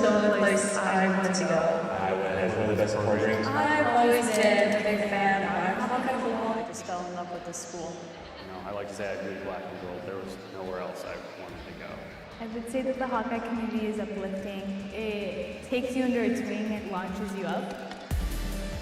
the only place I wanted to go. It was one of the best support dreams. I've always been a big fan of Hawkeye football. I just fell in love with the school. You know, I like to say I moved black and gold. There was nowhere else I wanted to go. I would say that the Hawkeye community is uplifting. It takes you under its wing, it launches you up.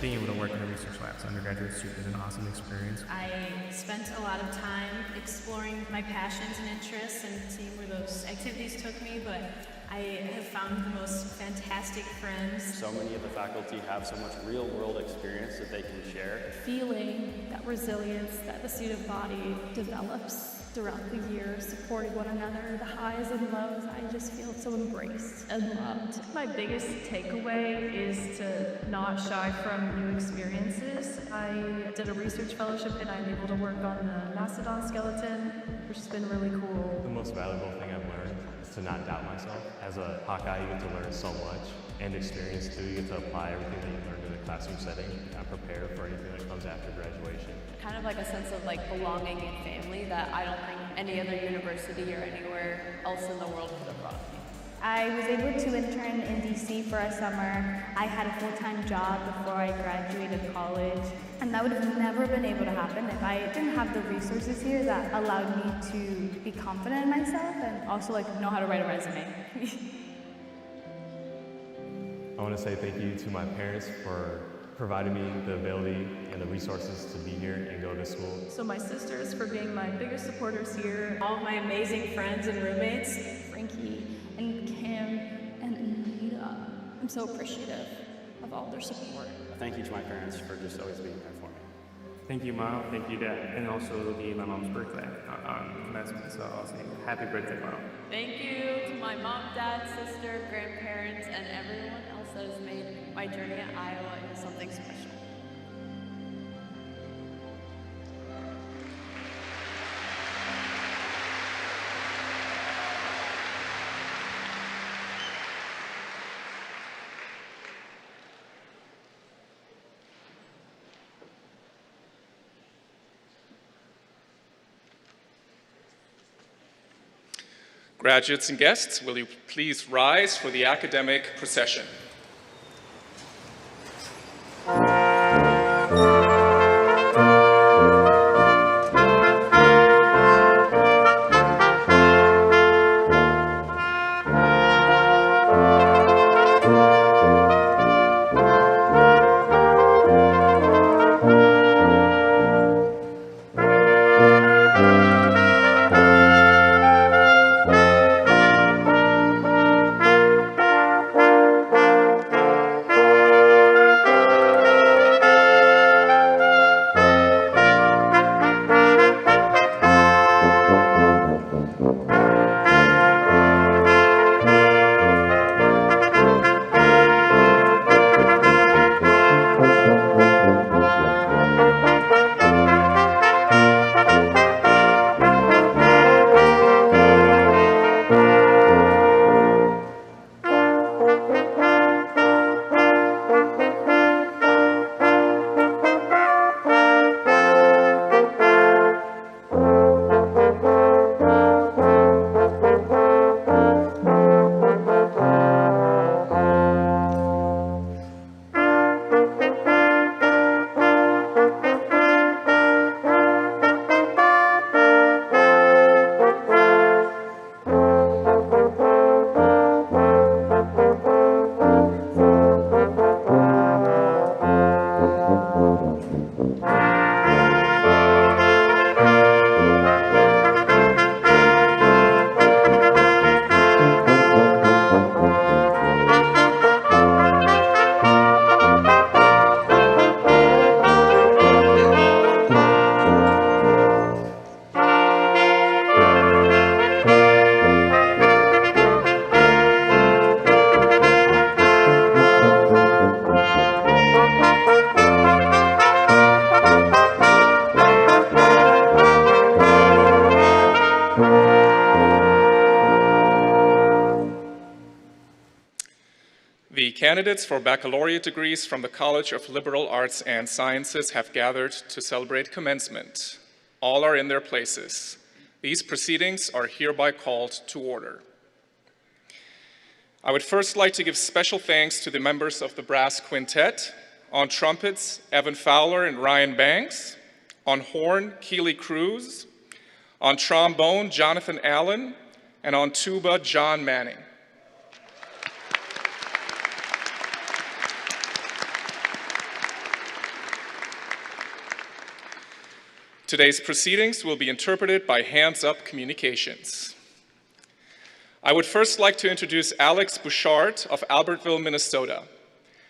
Being able to work in a research lab as an undergraduate student is an awesome experience. I spent a lot of time exploring my passions and interests and seeing where those activities took me, but I have found the most fantastic friends. So many of the faculty have so much real-world experience that they can share. Feeling that resilience that the student body develops throughout the year, supporting one another, the highs and lows, I just feel so embraced and loved. My biggest takeaway is to not shy from new experiences. I did a research fellowship and I'm able to work on the mastodon skeleton, which has been really cool. The most valuable thing I've learned is to not doubt myself. As a Hawkeye, you get to learn so much, and experience too. You get to apply everything that you learned in a classroom setting and prepare for anything that comes after graduation. Kind of like a sense of like belonging and family that I don't think any other university or anywhere else in the world could have brought me. I was able to intern in DC for a summer. I had a full-time job before I graduated college, and that would have never been able to happen if I didn't have the resources here that allowed me to be confident in myself and also like know how to write a resume. I want to say thank you to my parents for providing me the ability and the resources to be here and go to school. So my sisters for being my biggest supporters here. All of my amazing friends and roommates. Frankie and Kim and Anita. I'm so appreciative of all their support. Thank you to my parents for just always being there for me. Thank you, Mom. Thank you, Dad. And also it'll be my mom's birthday on commencement, so I'll say happy birthday, Mom. Thank you to my mom, dad, sister, grandparents, and everyone else that has made my journey at Iowa into something special. Graduates and guests, will you please rise for the academic procession? The candidates for baccalaureate degrees from the College of Liberal Arts and Sciences have gathered to celebrate commencement. All are in their places. These proceedings are hereby called to order. I would first like to give special thanks to the members of the brass quintet. On trumpets, Evan Fowler and Ryan Banks. On horn, Keely Cruz. On trombone, Jonathan Allen. And on tuba, John Manning. Today's proceedings will be interpreted by Hands Up Communications. I would first like to introduce Alex Bouchard of Albertville, Minnesota.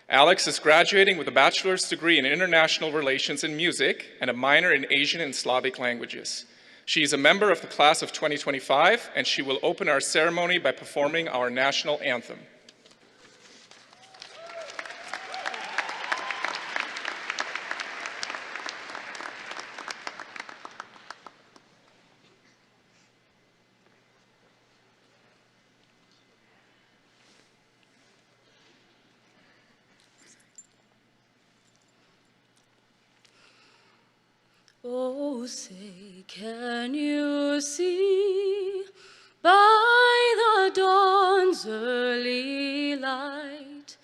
Alex is graduating with a bachelor's degree in international relations and music and a minor in Asian and Slavic languages. She is a member of the class of 2025, and she will open our ceremony by performing our national anthem. Oh, say, can you see by the dawn's early light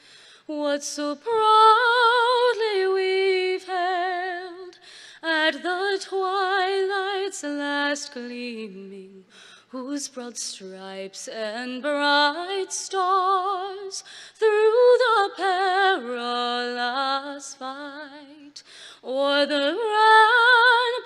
what so proudly we've held at the twilight's last gleaming, whose broad stripes and bright stars through the perilous fight o'er the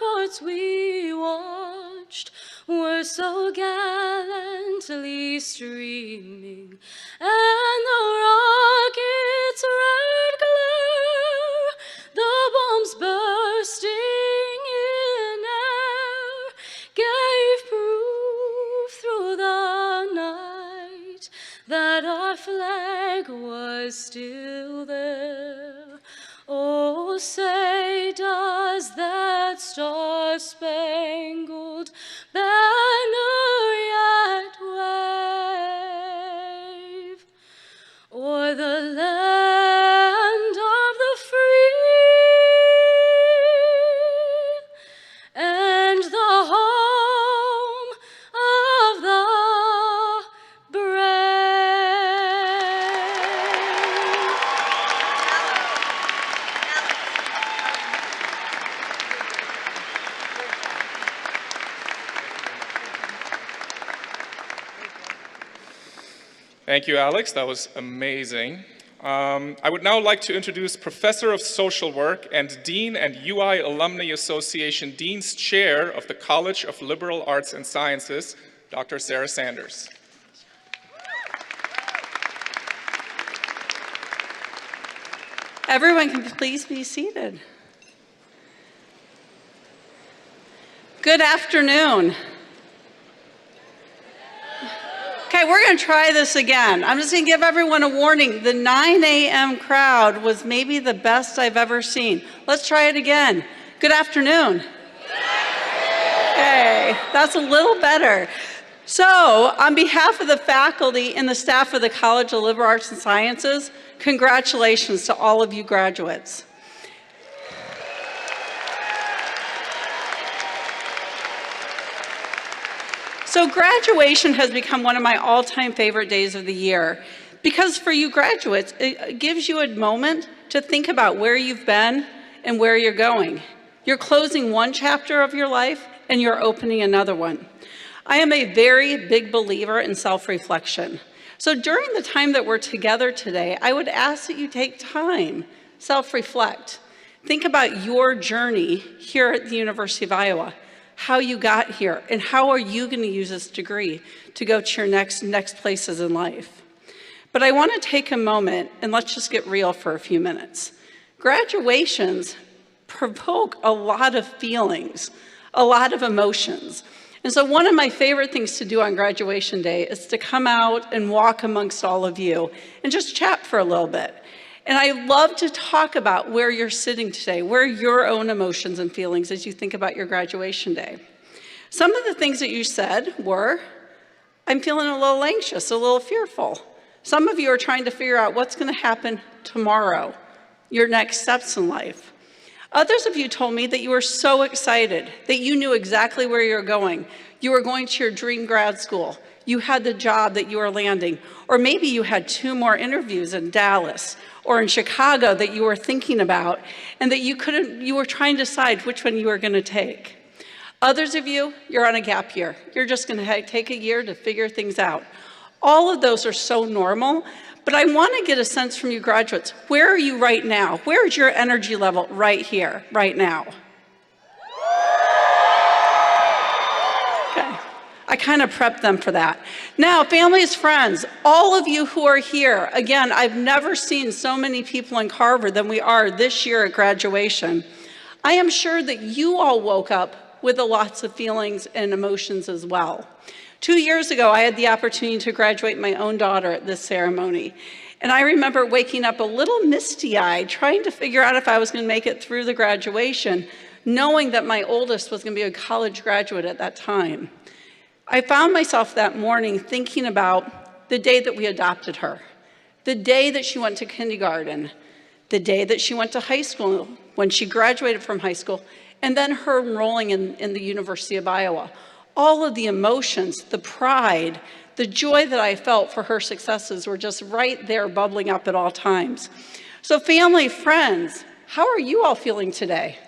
ramparts we watched were so gallantly streaming, and the rocket's red glare, the bombs bursting in air, gave proof through the night that our flag was still there. Oh, say, does that star-spangled banner yet wave o'er the land of the free and the home of the brave? Thank you, Alex. That was amazing. I would now like to introduce Professor of Social Work and Dean and UI Alumni Association Dean's Chair of the College of Liberal Arts and Sciences, Dr. Sarah Sanders. Everyone can please be seated. Good afternoon. Okay, we're going to try this again. I'm just going to give everyone a warning. The 9 a.m. crowd was maybe the best I've ever seen. Let's try it again. Good afternoon. Okay, that's a little better. So, on behalf of the faculty and the staff of the College of Liberal Arts and Sciences, congratulations to all of you graduates. So graduation has become one of my all-time favorite days of the year because for you graduates, it gives you a moment to think about where you've been and where you're going. You're closing one chapter of your life and you're opening another one. I am a very big believer in self-reflection. So during the time that we're together today, I would ask that you take time, self-reflect. Think about your journey here at the University of Iowa, how you got here, and how are you going to use this degree to go to your next places in life. But I want to take a moment and let's just get real for a few minutes. Graduations provoke a lot of feelings, a lot of emotions. And so one of my favorite things to do on graduation day is to come out and walk amongst all of you and just chat for a little bit. And I love to talk about where you're sitting today, where are your own emotions and feelings as you think about your graduation day. Some of the things that you said were, I'm feeling a little anxious, a little fearful. Some of you are trying to figure out what's going to happen tomorrow, your next steps in life. Others of you told me that you were so excited, that you knew exactly where you were going. You were going to your dream grad school. you had the job that you were landing, or maybe you had 2 more interviews in Dallas or in Chicago that you were thinking about, and that you were trying to decide which one you were going to take. Others of you, you're on a gap year. You're just going to take a year to figure things out. All of those are so normal, but I want to get a sense from you graduates. Where are you right now? Where is your energy level right here, right now? Okay, I kind of prepped them for that. Now, families, friends, all of you who are here, again, I've never seen so many people in Carver than we are this year at graduation. I am sure that you all woke up with lots of feelings and emotions as well. 2 years ago, I had the opportunity to graduate my own daughter at this ceremony. And I remember waking up a little misty-eyed, trying to figure out if I was going to make it through the graduation, knowing that my oldest was going to be a college graduate at that time. I found myself that morning thinking about the day that we adopted her, the day that she went to kindergarten, the day that she went to high school, when she graduated from high school, and then her enrolling in the University of Iowa. All of the emotions, the pride, the joy that I felt for her successes were just right there bubbling up at all times. So family, friends, how are you all feeling today?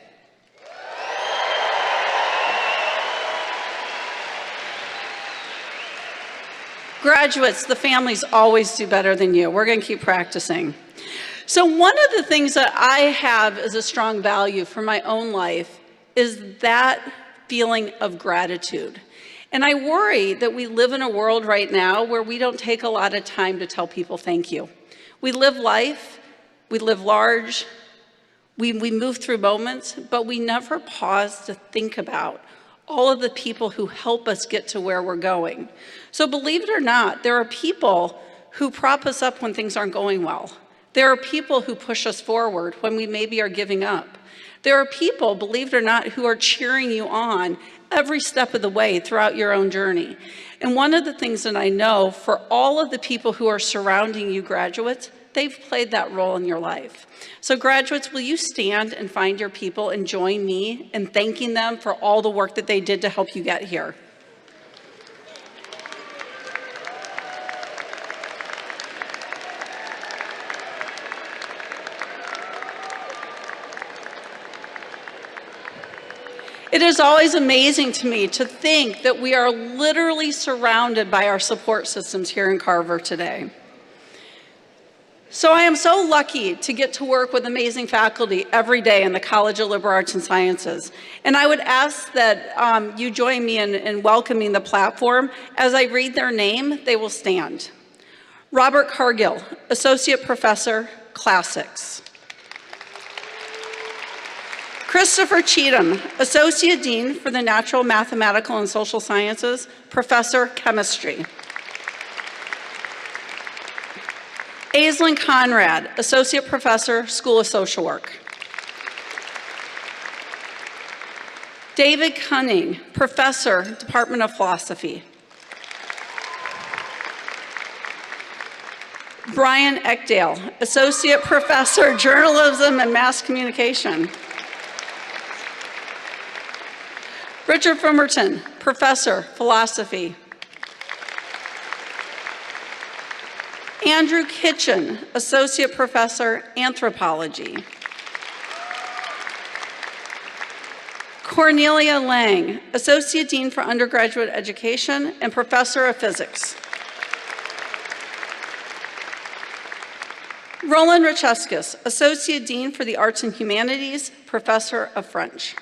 Graduates, the families always do better than you. We're going to keep practicing. So one of the things that I have as a strong value for my own life is that feeling of gratitude. And I worry that we live in a world right now where we don't take a lot of time to tell people thank you. We live life, we live large, we move through moments, but we never pause to think about all of the people who help us get to where we're going. So believe it or not, there are people who prop us up when things aren't going well. There are people who push us forward when we maybe are giving up. There are people, believe it or not, who are cheering you on every step of the way throughout your own journey. And one of the things that I know for all of the people who are surrounding you graduates, they've played that role in your life. So graduates, will you stand and find your people and join me in thanking them for all the work that they did to help you get here? It is always amazing to me to think that we are literally surrounded by our support systems here in Carver today. So I am so lucky to get to work with amazing faculty every day in the College of Liberal Arts and Sciences. And I would ask that you join me in welcoming the platform. As I read their name, they will stand. Robert Cargill, Associate Professor, Classics. Christopher Cheatham, Associate Dean for the Natural, Mathematical, and Social Sciences, Professor, Chemistry. Aislinn Conrad, Associate Professor, School of Social Work. David Cunning, Professor, Department of Philosophy. Brian Eckdale, Associate Professor, Journalism and Mass Communication. Richard Fumerton, Professor, Philosophy. Andrew Kitchen, Associate Professor, Anthropology. Cornelia Lang, Associate Dean for Undergraduate Education and Professor of Physics. Roland Richeskis, Associate Dean for the Arts and Humanities, Professor of French.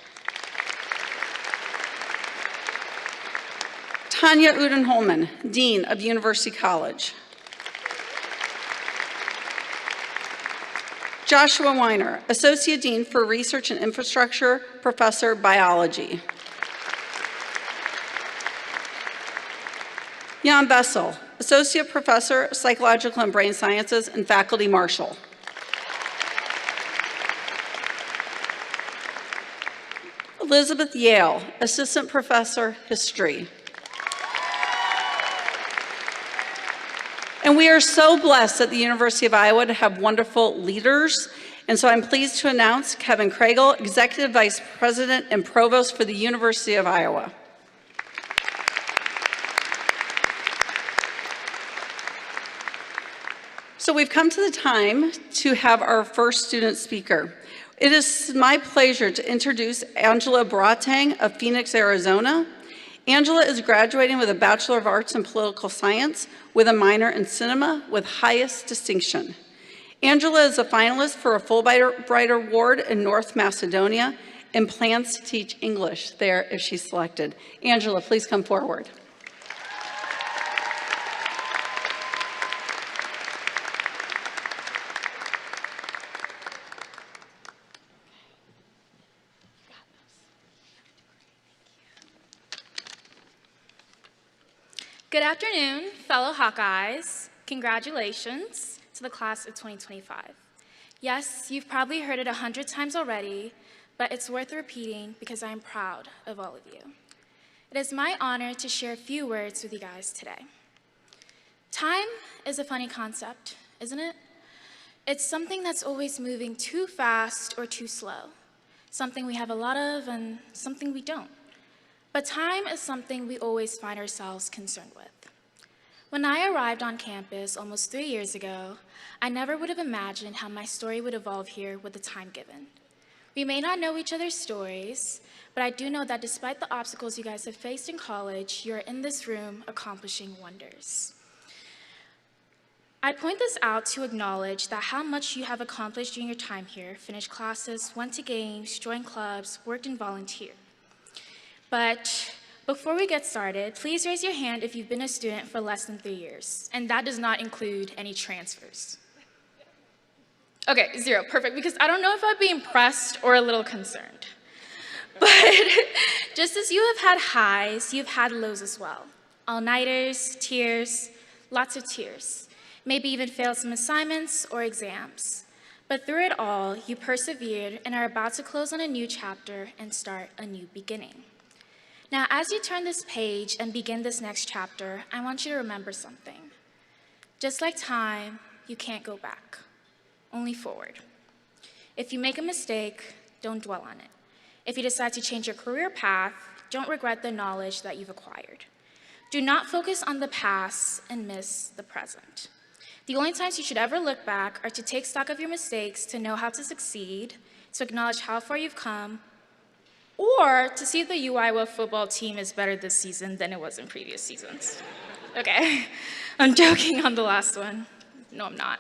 Tanya Udenholman, Dean of University College. Joshua Weiner, Associate Dean for Research and Infrastructure, Professor, Biology. Jan Bessel, Associate Professor, Psychological and Brain Sciences and Faculty Marshal. Elizabeth Yale, Assistant Professor, History. And we are so blessed at the University of Iowa to have wonderful leaders. And so I'm pleased to announce Kevin Craigle, Executive Vice President and Provost for the University of Iowa. So we've come to the time to have our first student speaker. It is my pleasure to introduce Angela Boateng of Phoenix, Arizona. Angela is graduating with a Bachelor of Arts in Political Science with a minor in cinema with highest distinction. Angela is a finalist for a Fulbright Award in North Macedonia and plans to teach English there if she's selected. Angela, please come forward. Good afternoon, fellow Hawkeyes. Congratulations to the class of 2025. Yes, you've probably heard it 100 times already, but it's worth repeating because I'm proud of all of you. It is my honor to share a few words with you guys today. Time is a funny concept, isn't it? It's something that's always moving too fast or too slow, something we have a lot of and something we don't. But time is something we always find ourselves concerned with. When I arrived on campus almost 3 years ago, I never would have imagined how my story would evolve here with the time given. We may not know each other's stories, but I do know that despite the obstacles you guys have faced in college, you're in this room accomplishing wonders. I point this out to acknowledge that how much you have accomplished during your time here, finished classes, went to games, joined clubs, worked and volunteered. But before we get started, please raise your hand if you've been a student for less than 3 years, and that does not include any transfers. Okay, 0, perfect, because I don't know if I'd be impressed or a little concerned. But just as you have had highs, you've had lows as well. All-nighters, tears, lots of tears. Maybe even failed some assignments or exams. But through it all, you persevered and are about to close on a new chapter and start a new beginning. Now, as you turn this page and begin this next chapter, I want you to remember something. Just like time, you can't go back, only forward. If you make a mistake, don't dwell on it. If you decide to change your career path, don't regret the knowledge that you've acquired. Do not focus on the past and miss the present. The only times you should ever look back are to take stock of your mistakes, to know how to succeed, to acknowledge how far you've come, or to see if the UIWA football team is better this season than it was in previous seasons. Okay, I'm joking on the last one. No, I'm not.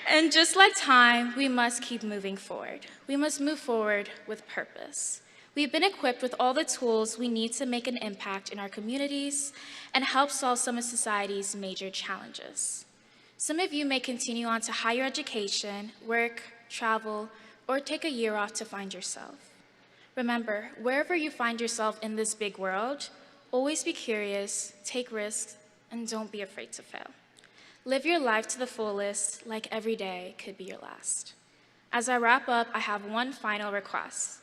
And just like time, we must keep moving forward. We must move forward with purpose. We've been equipped with all the tools we need to make an impact in our communities and help solve some of society's major challenges. Some of you may continue on to higher education, work, travel, or take a year off to find yourself. Remember, wherever you find yourself in this big world, always be curious, take risks, and don't be afraid to fail. Live your life to the fullest, like every day could be your last. As I wrap up, I have one final request.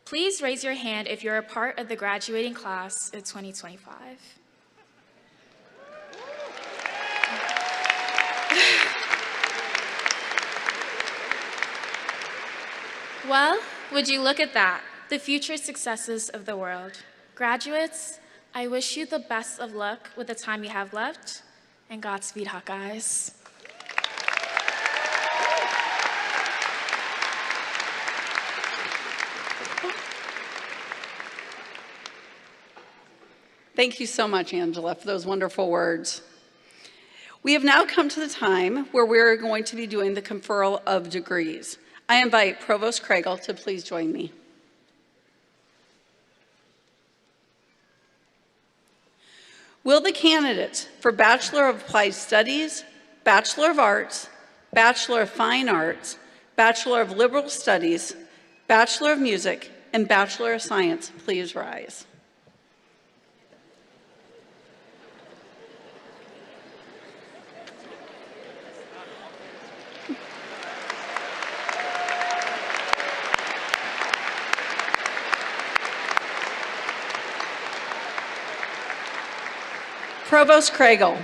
Please raise your hand if you're a part of the graduating class of 2025. Well, would you look at that, the future successes of the world. Graduates, I wish you the best of luck with the time you have left, and Godspeed, Hawkeyes. Thank you so much, Angela, for those wonderful words. We have now come to the time where we're going to be doing the conferral of degrees. I invite Provost Craigle to please join me. Will the candidates for Bachelor of Applied Studies, Bachelor of Arts, Bachelor of Fine Arts, Bachelor of Liberal Studies, Bachelor of Music, and Bachelor of Science please rise? Provost Craigle,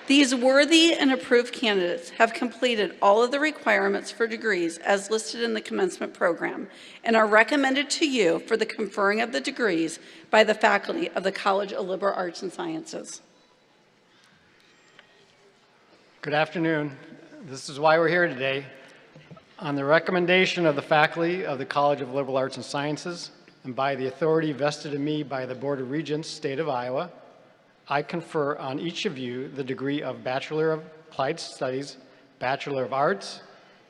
these worthy and approved candidates have completed all of the requirements for degrees as listed in the commencement program and are recommended to you for the conferring of the degrees by the faculty of the College of Liberal Arts and Sciences. Good afternoon. This is why we're here today. On the recommendation of the faculty of the College of Liberal Arts and Sciences, and by the authority vested in me by the Board of Regents, State of Iowa, I confer on each of you the degree of Bachelor of Applied Studies, Bachelor of Arts,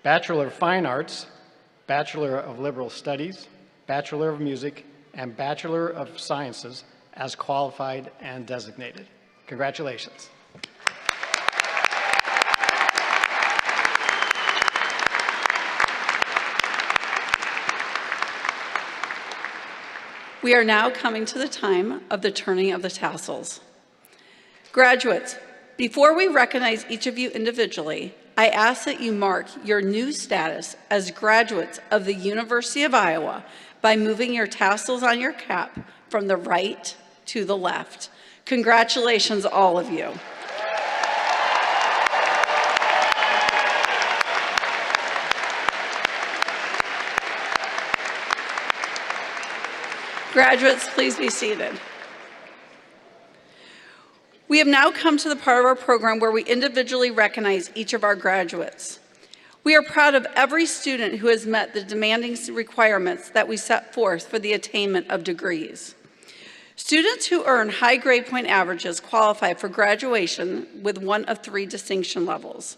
Bachelor of Fine Arts, Bachelor of Liberal Studies, Bachelor of Music, and Bachelor of Sciences as qualified and designated. Congratulations. We are now coming to the time of the turning of the tassels. Graduates, before we recognize each of you individually, I ask that you mark your new status as graduates of the University of Iowa by moving your tassels on your cap from the right to the left. Congratulations, all of you. Graduates, please be seated. We have now come to the part of our program where we individually recognize each of our graduates. We are proud of every student who has met the demanding requirements that we set forth for the attainment of degrees. Students who earn high grade point averages qualify for graduation with one of 3 distinction levels.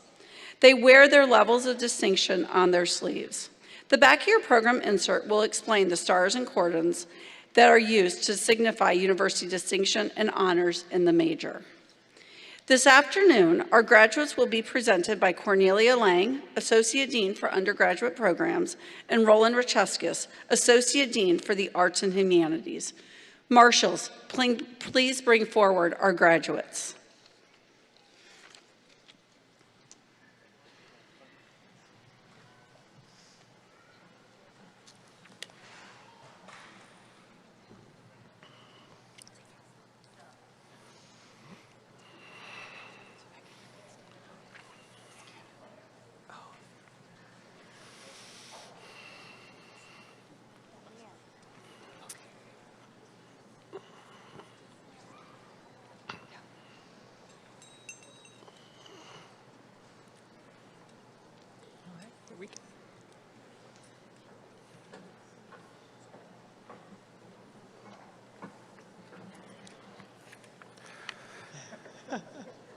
They wear their levels of distinction on their sleeves. The back of your program insert will explain the stars and cordons that are used to signify university distinction and honors in the major. This afternoon, our graduates will be presented by Cornelia Lang, Associate Dean for Undergraduate Programs, and Roland Racheskis, Associate Dean for the Arts and Humanities. Marshals, please bring forward our graduates.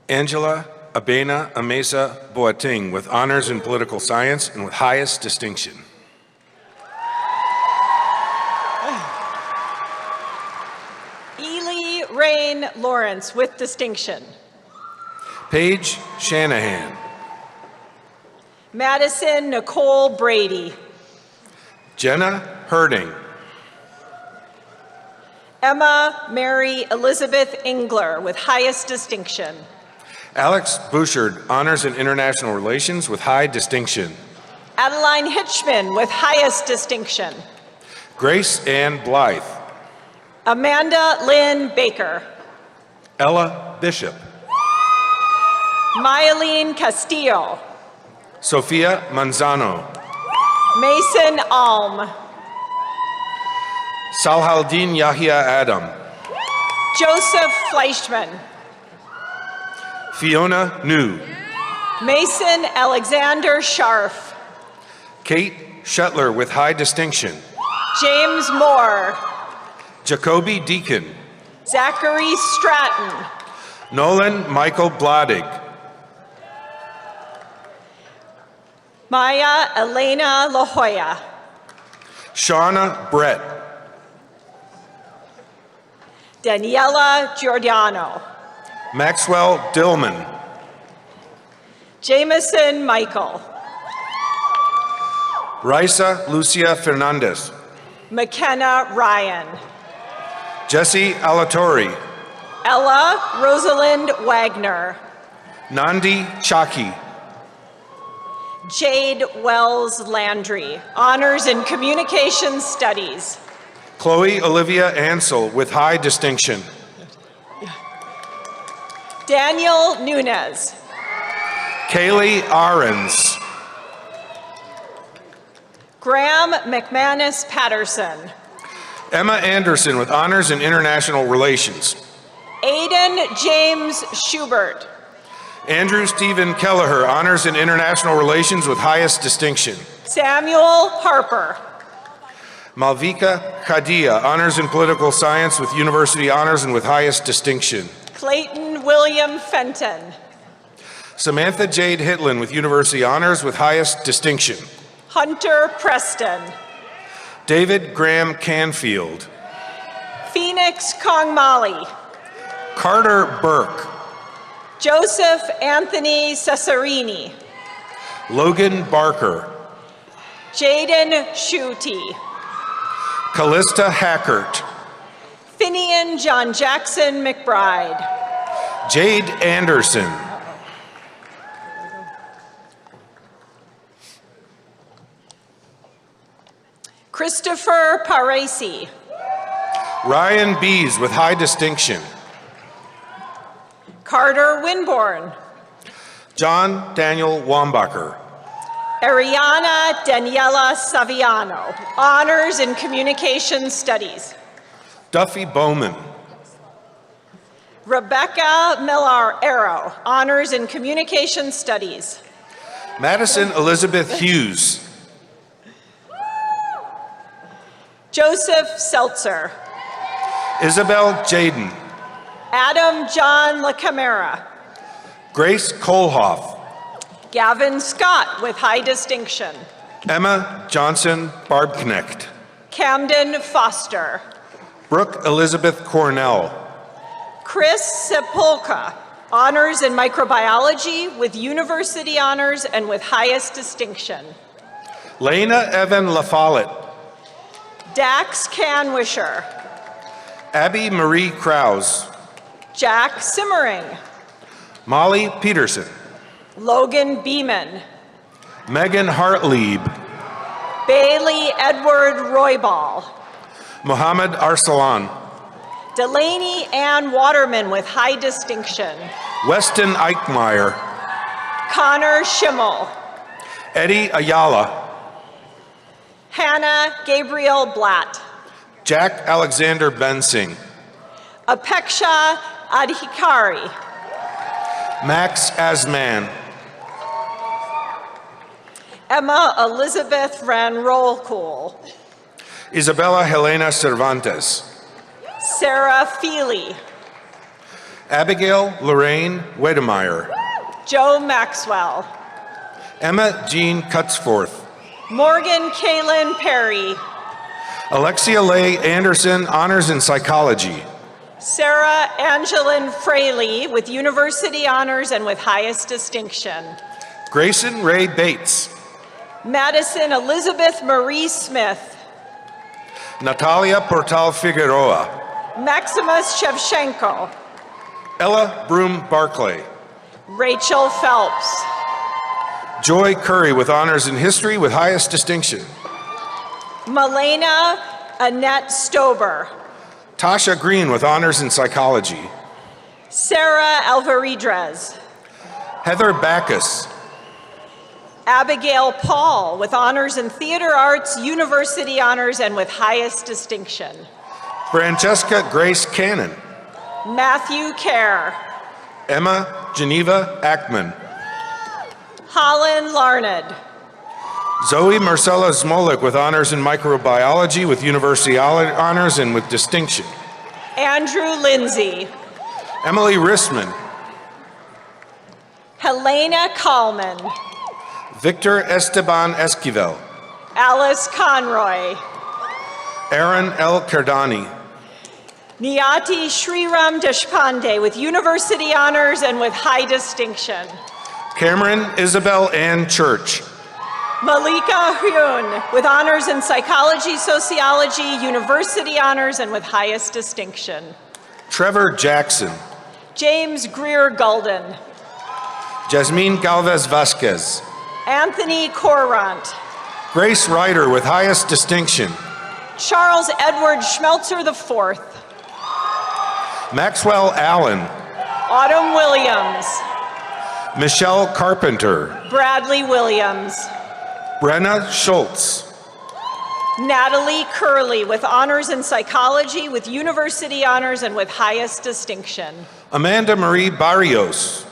Angela Abena Amesa Boating with honors in political science and with highest distinction. Ely Rain Lawrence with distinction. Paige Shanahan. Madison Nicole Brady. Jenna Herding. Emma Mary Elizabeth Engler with highest distinction. Alex Bouchard, honors in international relations with high distinction. Adeline Hitchman with highest distinction. Grace Ann Blythe. Amanda Lynn Baker. Ella Bishop. Mylene Castillo. Sophia Manzano. Mason Alm. Salhaldin Yahya Adam. Joseph Fleischman. Fiona New. Mason Alexander Scharf. Kate Shetler with high distinction. James Moore. Jacoby Deacon. Zachary Stratton. Nolan Michael Blodig. Maya Elena La Jolla. Shauna Brett. Daniela Giordano. Maxwell Dillman. Jameson Michael. Raisa Lucia Fernandez. McKenna Ryan. Jesse Alatori. Ella Rosalind Wagner. Nandi Chaki. Jade Wells Landry, honors in communication studies. Chloe Olivia Ansel with high distinction. Daniel Nunez. Kaylee Ahrens. Graham McManus Patterson. Emma Anderson with honors in international relations. Aiden James Schubert. Andrew Stephen Kelleher, honors in international relations with highest distinction. Samuel Harper. Malvika Khadia, honors in political science with university honors and with highest distinction. Clayton William Fenton. Samantha Jade Hitlin with university honors with highest distinction. Hunter Preston. David Graham Canfield. Phoenix Kongmali. Carter Burke. Joseph Anthony Cesarini. Logan Barker. Jaden Schutte. Callista Hackert. Finian John Jackson McBride. Jade Anderson. Christopher Paresi. Ryan Bees with high distinction. Carter Winborn. John Daniel Wambacher. Ariana Daniela Saviano, honors in communication studies. Duffy Bowman. Rebecca Millar-Arrow, honors in communication studies. Madison Elizabeth Hughes. Joseph Seltzer. Isabel Jaden. Adam John LaCamera. Grace Kohlhoff. Gavin Scott with high distinction. Emma Johnson Barbknecht. Camden Foster. Brooke Elizabeth Cornell. Chris Sepulka, honors in microbiology with university honors and with highest distinction. Lena Evan LaFollette. Dax Canwisher. Abby Marie Krause. Jack Simmering. Molly Peterson. Logan Beeman. Megan Hartlieb. Bailey Edward Roybal. Mohammed Arsalan. Delaney Ann Waterman with high distinction. Weston Eichmeyer. Connor Schimmel. Eddie Ayala. Hannah Gabriel Blatt. Jack Alexander Bensing. Apeksha Adhikari. Max Asman. Emma Elizabeth Van Rolkool. Isabella Helena Cervantes. Sarah Feely. Abigail Lorraine Wedemeyer. Joe Maxwell. Emma Jean Cutsforth. Morgan Kaylin Perry. Alexia Leigh Anderson, honors in psychology. Sarah Angeline Fraley with university honors and with highest distinction. Grayson Ray Bates. Madison Elizabeth Marie Smith. Natalia Portal Figueroa. Maximus Shevchenko. Ella Broom Barclay. Rachel Phelps. Joy Curry with honors in history with highest distinction. Malena Annette Stober. Tasha Green with honors in psychology. Sarah Alvaridrez. Heather Backus. Abigail Paul with honors in theater arts, university honors, and with highest distinction. Francesca Grace Cannon. Matthew Kerr. Emma Geneva Ackman. Holland Larned. Zoe Marcella Smolik with honors in microbiology with university honors and with distinction. Andrew Lindsay. Emily Rissman. Helena Kallman. Victor Esteban Esquivel. Alice Conroy. Aaron L. Kardani. Niyati Shriram Deshpande with university honors and with high distinction. Cameron Isabel Ann Church. Malika Hyun with honors in psychology, sociology, university honors, and with highest distinction. Trevor Jackson. James Greer Gulden. Jasmine Galvez Vasquez. Anthony Corrant. Grace Ryder with highest distinction. Charles Edward Schmelzer IV. Maxwell Allen. Autumn Williams. Michelle Carpenter. Bradley Williams. Brenna Schultz. Natalie Curley with honors in psychology, with university honors, and with highest distinction. Amanda Marie Barrios.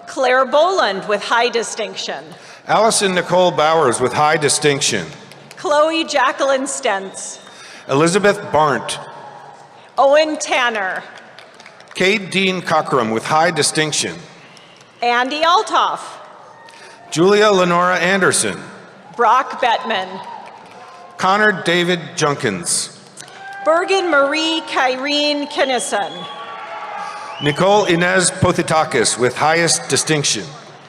Claire Boland with high distinction. Allison Nicole Bowers with high distinction. Chloe Jacqueline Stentz. Elizabeth Barnt. Owen Tanner. Cade Dean Cockrum with high distinction. Andy Altoff. Julia Lenora Anderson. Brock Bettman. Connor David Junkins. Bergen Marie Kyrene Kinnison. Nicole Inez Pothitakis with highest distinction.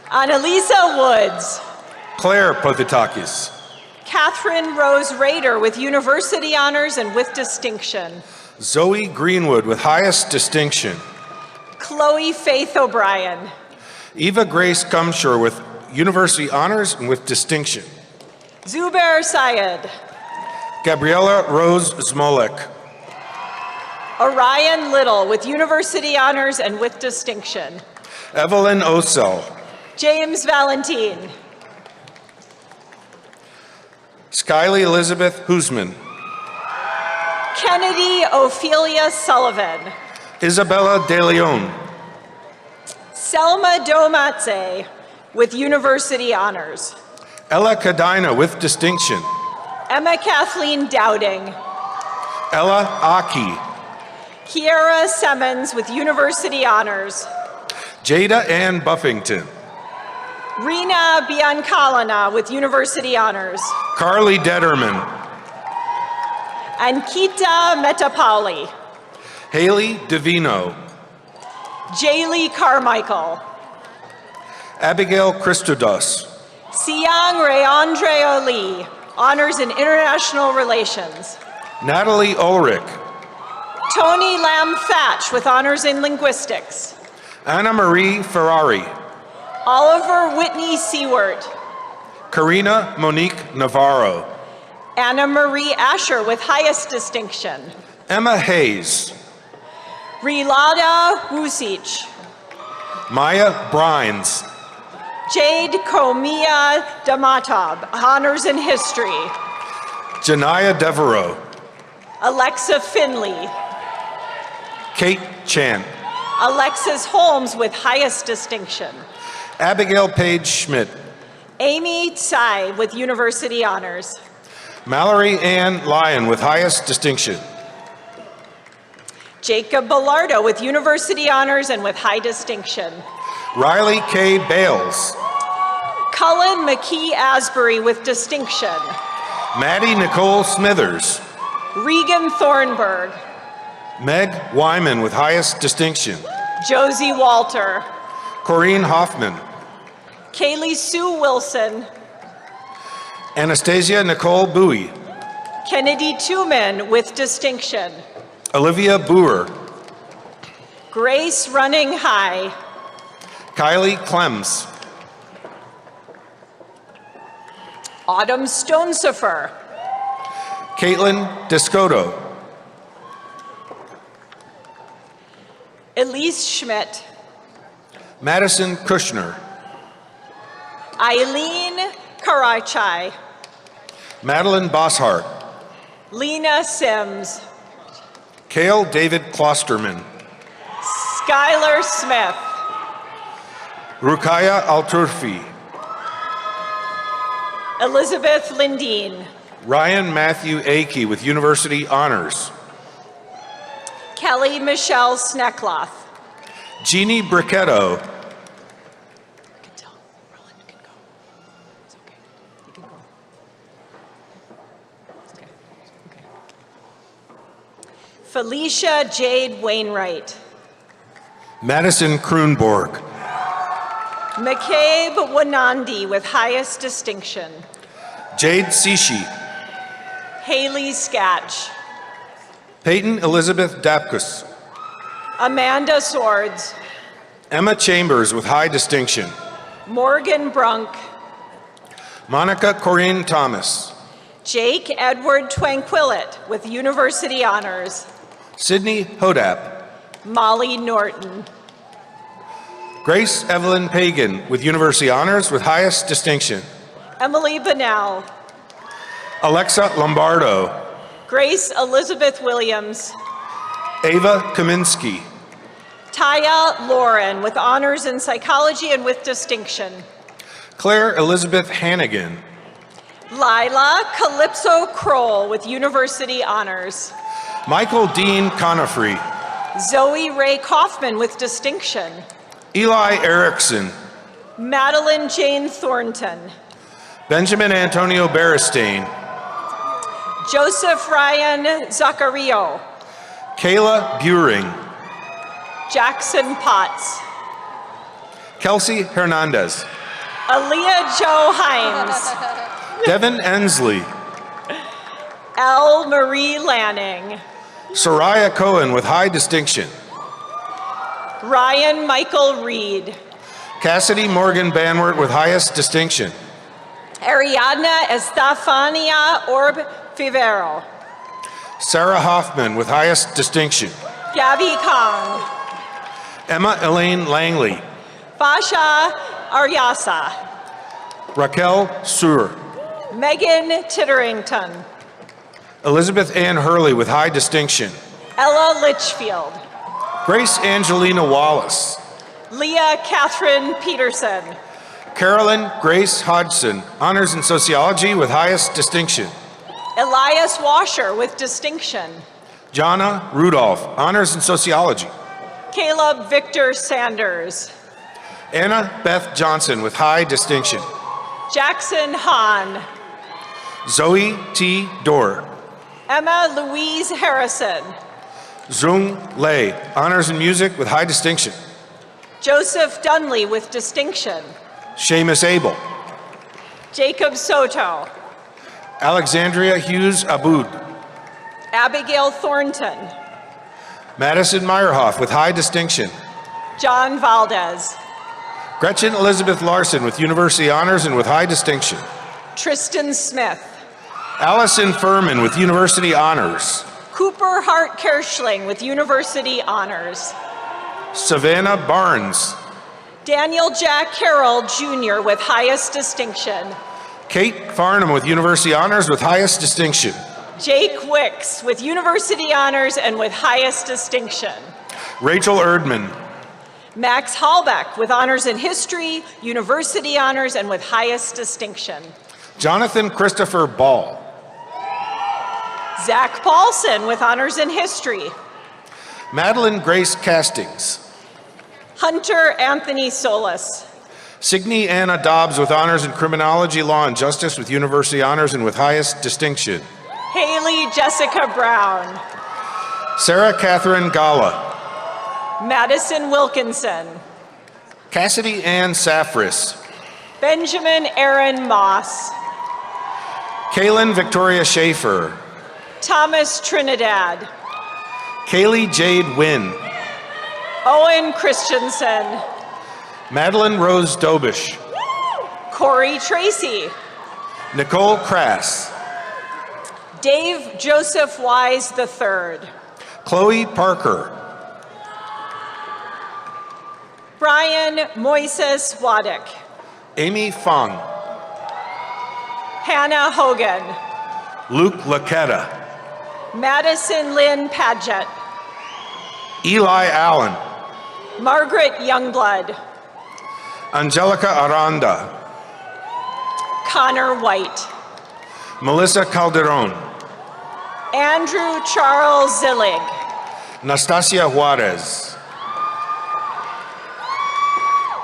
Annalisa Woods. Claire Pothitakis. Catherine Rose Rader with university honors and with distinction. Zoe Greenwood with highest distinction. Chloe Faith O'Brien. Eva Grace Cumshore with university honors and with distinction. Zubair Syed. Gabriella Rose Smolek. Orion Little with university honors and with distinction. Evelyn Osel. James Valentine. Skylie Elizabeth Husman. Kennedy Ophelia Sullivan. Isabella De Leon. Selma Domatze with university honors. Ella Cadina with distinction. Emma Kathleen Dowding. Ella Aki. Kiara Simmons with university honors. Jada Ann Buffington. Rena Biancalana with university honors. Carly Detterman. Ankita Metapauli. Haley Divino. Jaylee Carmichael. Abigail Christodos. Siang Rayandre Ali, honors in international relations. Natalie Ulrich. Tony Lam Thatch with honors in linguistics. Anna Marie Ferrari. Oliver Whitney Seward. Karina Monique Navarro. Anna Marie Asher with highest distinction. Emma Hayes. Rilada Wusic. Maya Brines. Jade Komia Damatab, honors in history. Janaya Devereaux. Alexa Finley. Kate Chan. Alexis Holmes with highest distinction. Abigail Page Schmidt. Amy Tsai with university honors. Mallory Ann Lyon with highest distinction. Jacob Bellardo with university honors and with high distinction. Riley K. Bales. Cullen McKee Asbury with distinction. Maddie Nicole Smithers. Regan Thornburg. Meg Wyman with highest distinction. Josie Walter. Corrine Hoffman. Kaylee Sue Wilson. Anastasia Nicole Bowie. Kennedy Tuman with distinction. Olivia Boer. Grace Running High. Kylie Clems. Autumn Stonesifer. Caitlin Descoto. Elise Schmidt. Madison Kushner. Eileen Karachai. Madeline Bosshart. Lena Sims. Cale David Klosterman. Skylar Smith. Rukaya Alturfi. Elizabeth Lindeen. Ryan Matthew Akey with university honors. Kelly Michelle Sneckloth. Jeannie Bricketto. Felicia Jade Wainwright. Madison Kroonborg. McCabe Wanandi with highest distinction. Jade Sishi. Haley Skatch. Peyton Elizabeth Dapkus. Amanda Swords. Emma Chambers with high distinction. Morgan Brunk. Monica Corinne Thomas. Jake Edward Twanquillet with university honors. Sydney Hodap. Molly Norton. Grace Evelyn Pagan with university honors with highest distinction. Emily Bunnell. Alexa Lombardo. Grace Elizabeth Williams. Ava Kaminsky. Taya Lauren with honors in psychology and with distinction. Claire Elizabeth Hannigan. Lila Calypso Kroll with university honors. Michael Dean Conifrey. Zoe Ray Kaufman with distinction. Eli Erickson. Madeline Jane Thornton. Benjamin Antonio Beristain. Joseph Ryan Zaccario. Kayla Buring. Jackson Potts. Kelsey Hernandez. Aaliyah Joe Himes. Devin Ensley. L. Marie Lanning. Soraya Cohen with high distinction. Ryan Michael Reed. Cassidy Morgan Banwart with highest distinction. Ariadna Estefania Orb Fivero. Sarah Hoffman with highest distinction. Gabby Kong. Emma Elaine Langley. Fasha Aryasa. Raquel Sur. Megan Titterington. Elizabeth Ann Hurley with high distinction. Ella Litchfield. Grace Angelina Wallace. Leah Catherine Peterson. Carolyn Grace Hodgson, honors in sociology with highest distinction. Elias Washer with distinction. Jana Rudolph, honors in sociology. Caleb Victor Sanders. Anna Beth Johnson with high distinction. Jackson Hahn. Zoe T. Dorr. Emma Louise Harrison. Zung Lei, honors in music with high distinction. Joseph Dunley with distinction. Seamus Abel. Jacob Soto. Alexandria Hughes Aboud. Abigail Thornton. Madison Meyerhoff with high distinction. John Valdez. Gretchen Elizabeth Larson with university honors and with high distinction. Tristan Smith. Allison Furman with university honors. Cooper Hart Kerschling with university honors. Savannah Barnes. Daniel Jack Carroll Jr. with highest distinction. Kate Farnham with university honors with highest distinction. Jake Wicks with university honors and with highest distinction. Rachel Erdman. Max Hallbeck with honors in history, university honors, and with highest distinction. Jonathan Christopher Ball. Zach Paulson with honors in history. Madeline Grace Castings. Hunter Anthony Solis. Signe Anna Dobbs with honors in criminology, law, and justice with university honors and with highest distinction. Haley Jessica Brown. Sarah Catherine Gala. Madison Wilkinson. Cassidy Ann Safris. Benjamin Aaron Moss. Kaylin Victoria Schaefer. Thomas Trinidad. Kaylee Jade Wynn. Owen Christensen. Madeline Rose Dobish. Corey Tracy. Nicole Crass. Dave Joseph Wise III. Chloe Parker. Brian Moises Waddick. Amy Fong. Hannah Hogan. Luke Laquetta. Madison Lynn Padgett. Eli Allen. Margaret Youngblood. Angelica Aranda. Connor White. Melissa Calderon. Andrew Charles Zillig. Nastasia Juarez.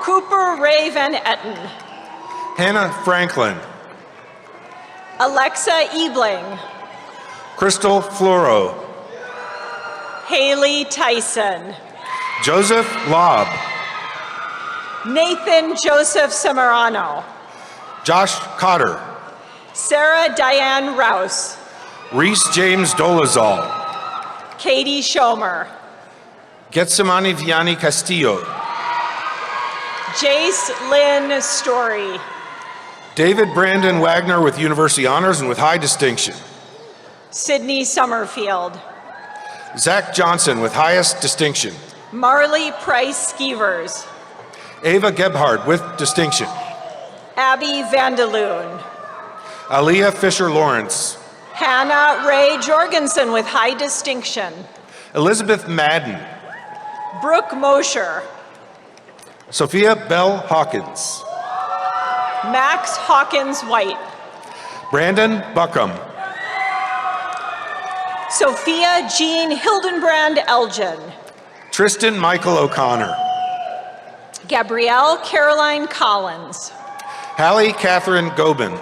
Cooper Ray Van Etten. Hannah Franklin. Alexa Ebling. Crystal Floro. Haley Tyson. Joseph Lobb. Nathan Joseph Samarano. Josh Cotter. Sarah Diane Rouse. Reese James Dolezal. Katie Schomer. Getsemani Vianney Castillo. Jace Lynn Story. David Brandon Wagner with university honors and with high distinction. Sydney Summerfield. Zach Johnson with highest distinction. Marley Price Skeevers. Ava Gebhardt with distinction. Abby Vandaloon. Aaliyah Fisher Lawrence. Hannah Ray Jorgensen with high distinction. Elizabeth Madden. Brooke Mosher. Sophia Bell Hawkins. Max Hawkins White. Brandon Buckham. Sophia Jean Hildenbrand Elgin. Tristan Michael O'Connor. Gabrielle Caroline Collins. Hallie Catherine Gobin.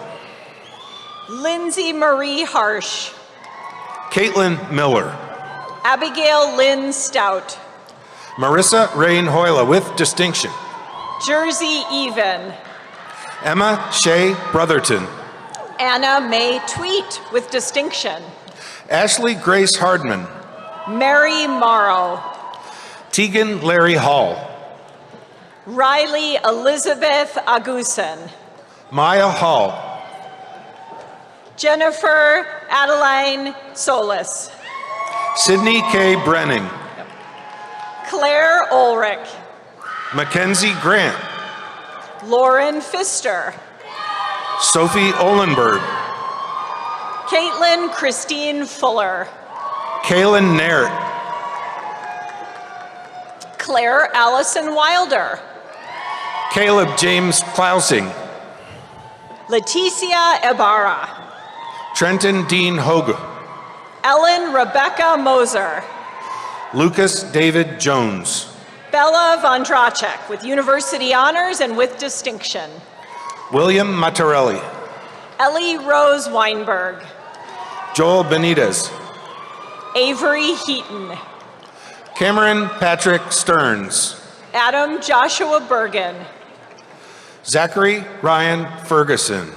Lindsay Marie Harsh. Caitlin Miller. Abigail Lynn Stout. Marissa Rain Hoyla with distinction. Jersey Even. Emma Shea Brotherton. Anna Mae Tweet with distinction. Ashley Grace Hardman. Mary Morrow. Tegan Larry Hall. Riley Elizabeth Agusin. Maya Hall. Jennifer Adeline Solis. Sydney K. Brenning. Claire Ulrich. Mackenzie Grant. Lauren Pfister. Sophie Olenberg. Caitlin Christine Fuller. Kaylin Naird. Claire Allison Wilder. Caleb James Klausing. Leticia Ibarra. Trenton Dean Hogue. Ellen Rebecca Moser. Lucas David Jones. Bella Vondracek with University Honors and with distinction. William Mattarelli. Ellie Rose Weinberg. Joel Benitez. Avery Heaton. Cameron Patrick Stearns. Adam Joshua Bergen. Zachary Ryan Ferguson.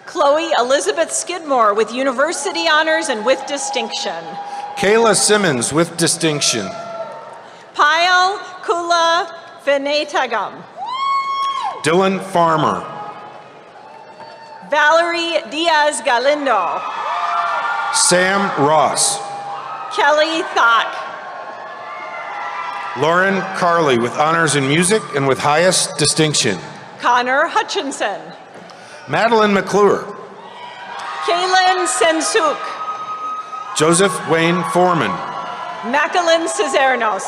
Chloe Elizabeth Skidmore with University Honors and with distinction. Kayla Simmons with distinction. Payal Kula Vinetagam. Dylan Farmer. Valerie Diaz Galindo. Sam Ross. Kelly Thok. Lauren Carley with honors in music and with highest distinction. Connor Hutchinson. Madeline McClure. Kaylin Sensuk. Joseph Wayne Foreman. Macalyn Cizernos.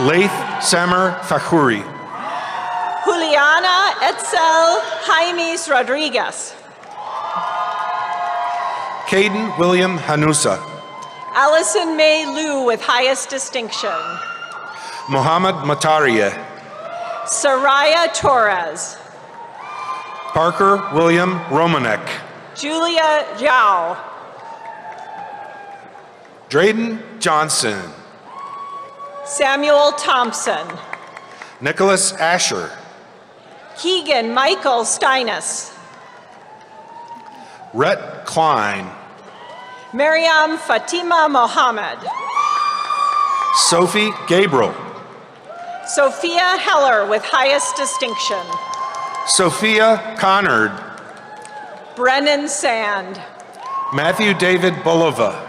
Laith Samer Fakhuri. Juliana Etzel Jaimes Rodriguez. Caden William Hanusa. Allison May Liu with highest distinction. Mohammed Mataria. Soraya Torres. Parker William Romanek. Julia Zhao. Drayden Johnson. Samuel Thompson. Nicholas Asher. Keegan Michael Steinis. Rhett Klein. Miriam Fatima Mohammed. Sophie Gabriel. Sophia Heller with highest distinction. Sophia Connard. Brennan Sand. Matthew David Bulova.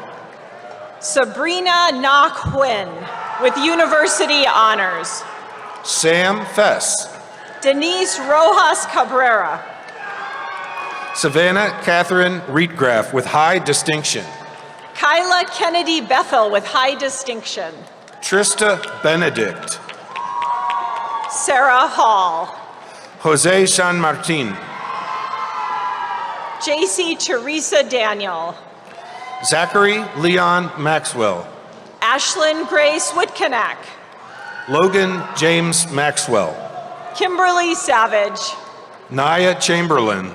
Sabrina Nok Huynh with University Honors. Sam Fess. Denise Rojas Cabrera. Savannah Catherine Rietgraf with high distinction. Kyla Kennedy Bethel with high distinction. Trista Benedict. Sarah Hall. Jose San Martin. JC Teresa Daniel. Zachary Leon Maxwell. Ashlyn Grace Whitcanack. Logan James Maxwell. Kimberly Savage. Naya Chamberlain.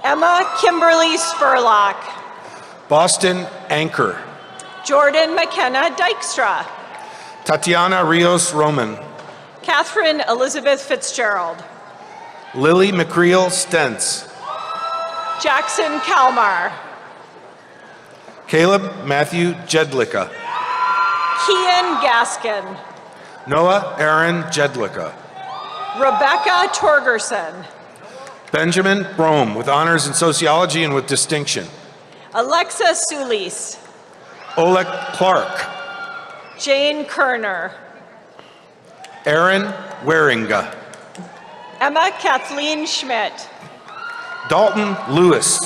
Emma Kimberly Spurlock. Boston Anchor. Jordan McKenna Dykstra. Tatiana Rios Roman. Catherine Elizabeth Fitzgerald. Lily McCreel Stentz. Jackson Kalmar. Caleb Matthew Jedlicka. Kian Gaskin. Noah Aaron Jedlicka. Rebecca Torgerson. Benjamin Brome with honors in sociology and with distinction. Alexa Sulis. Oleg Clark. Jane Kerner. Aaron Waringa. Emma Kathleen Schmidt. Dalton Lewis.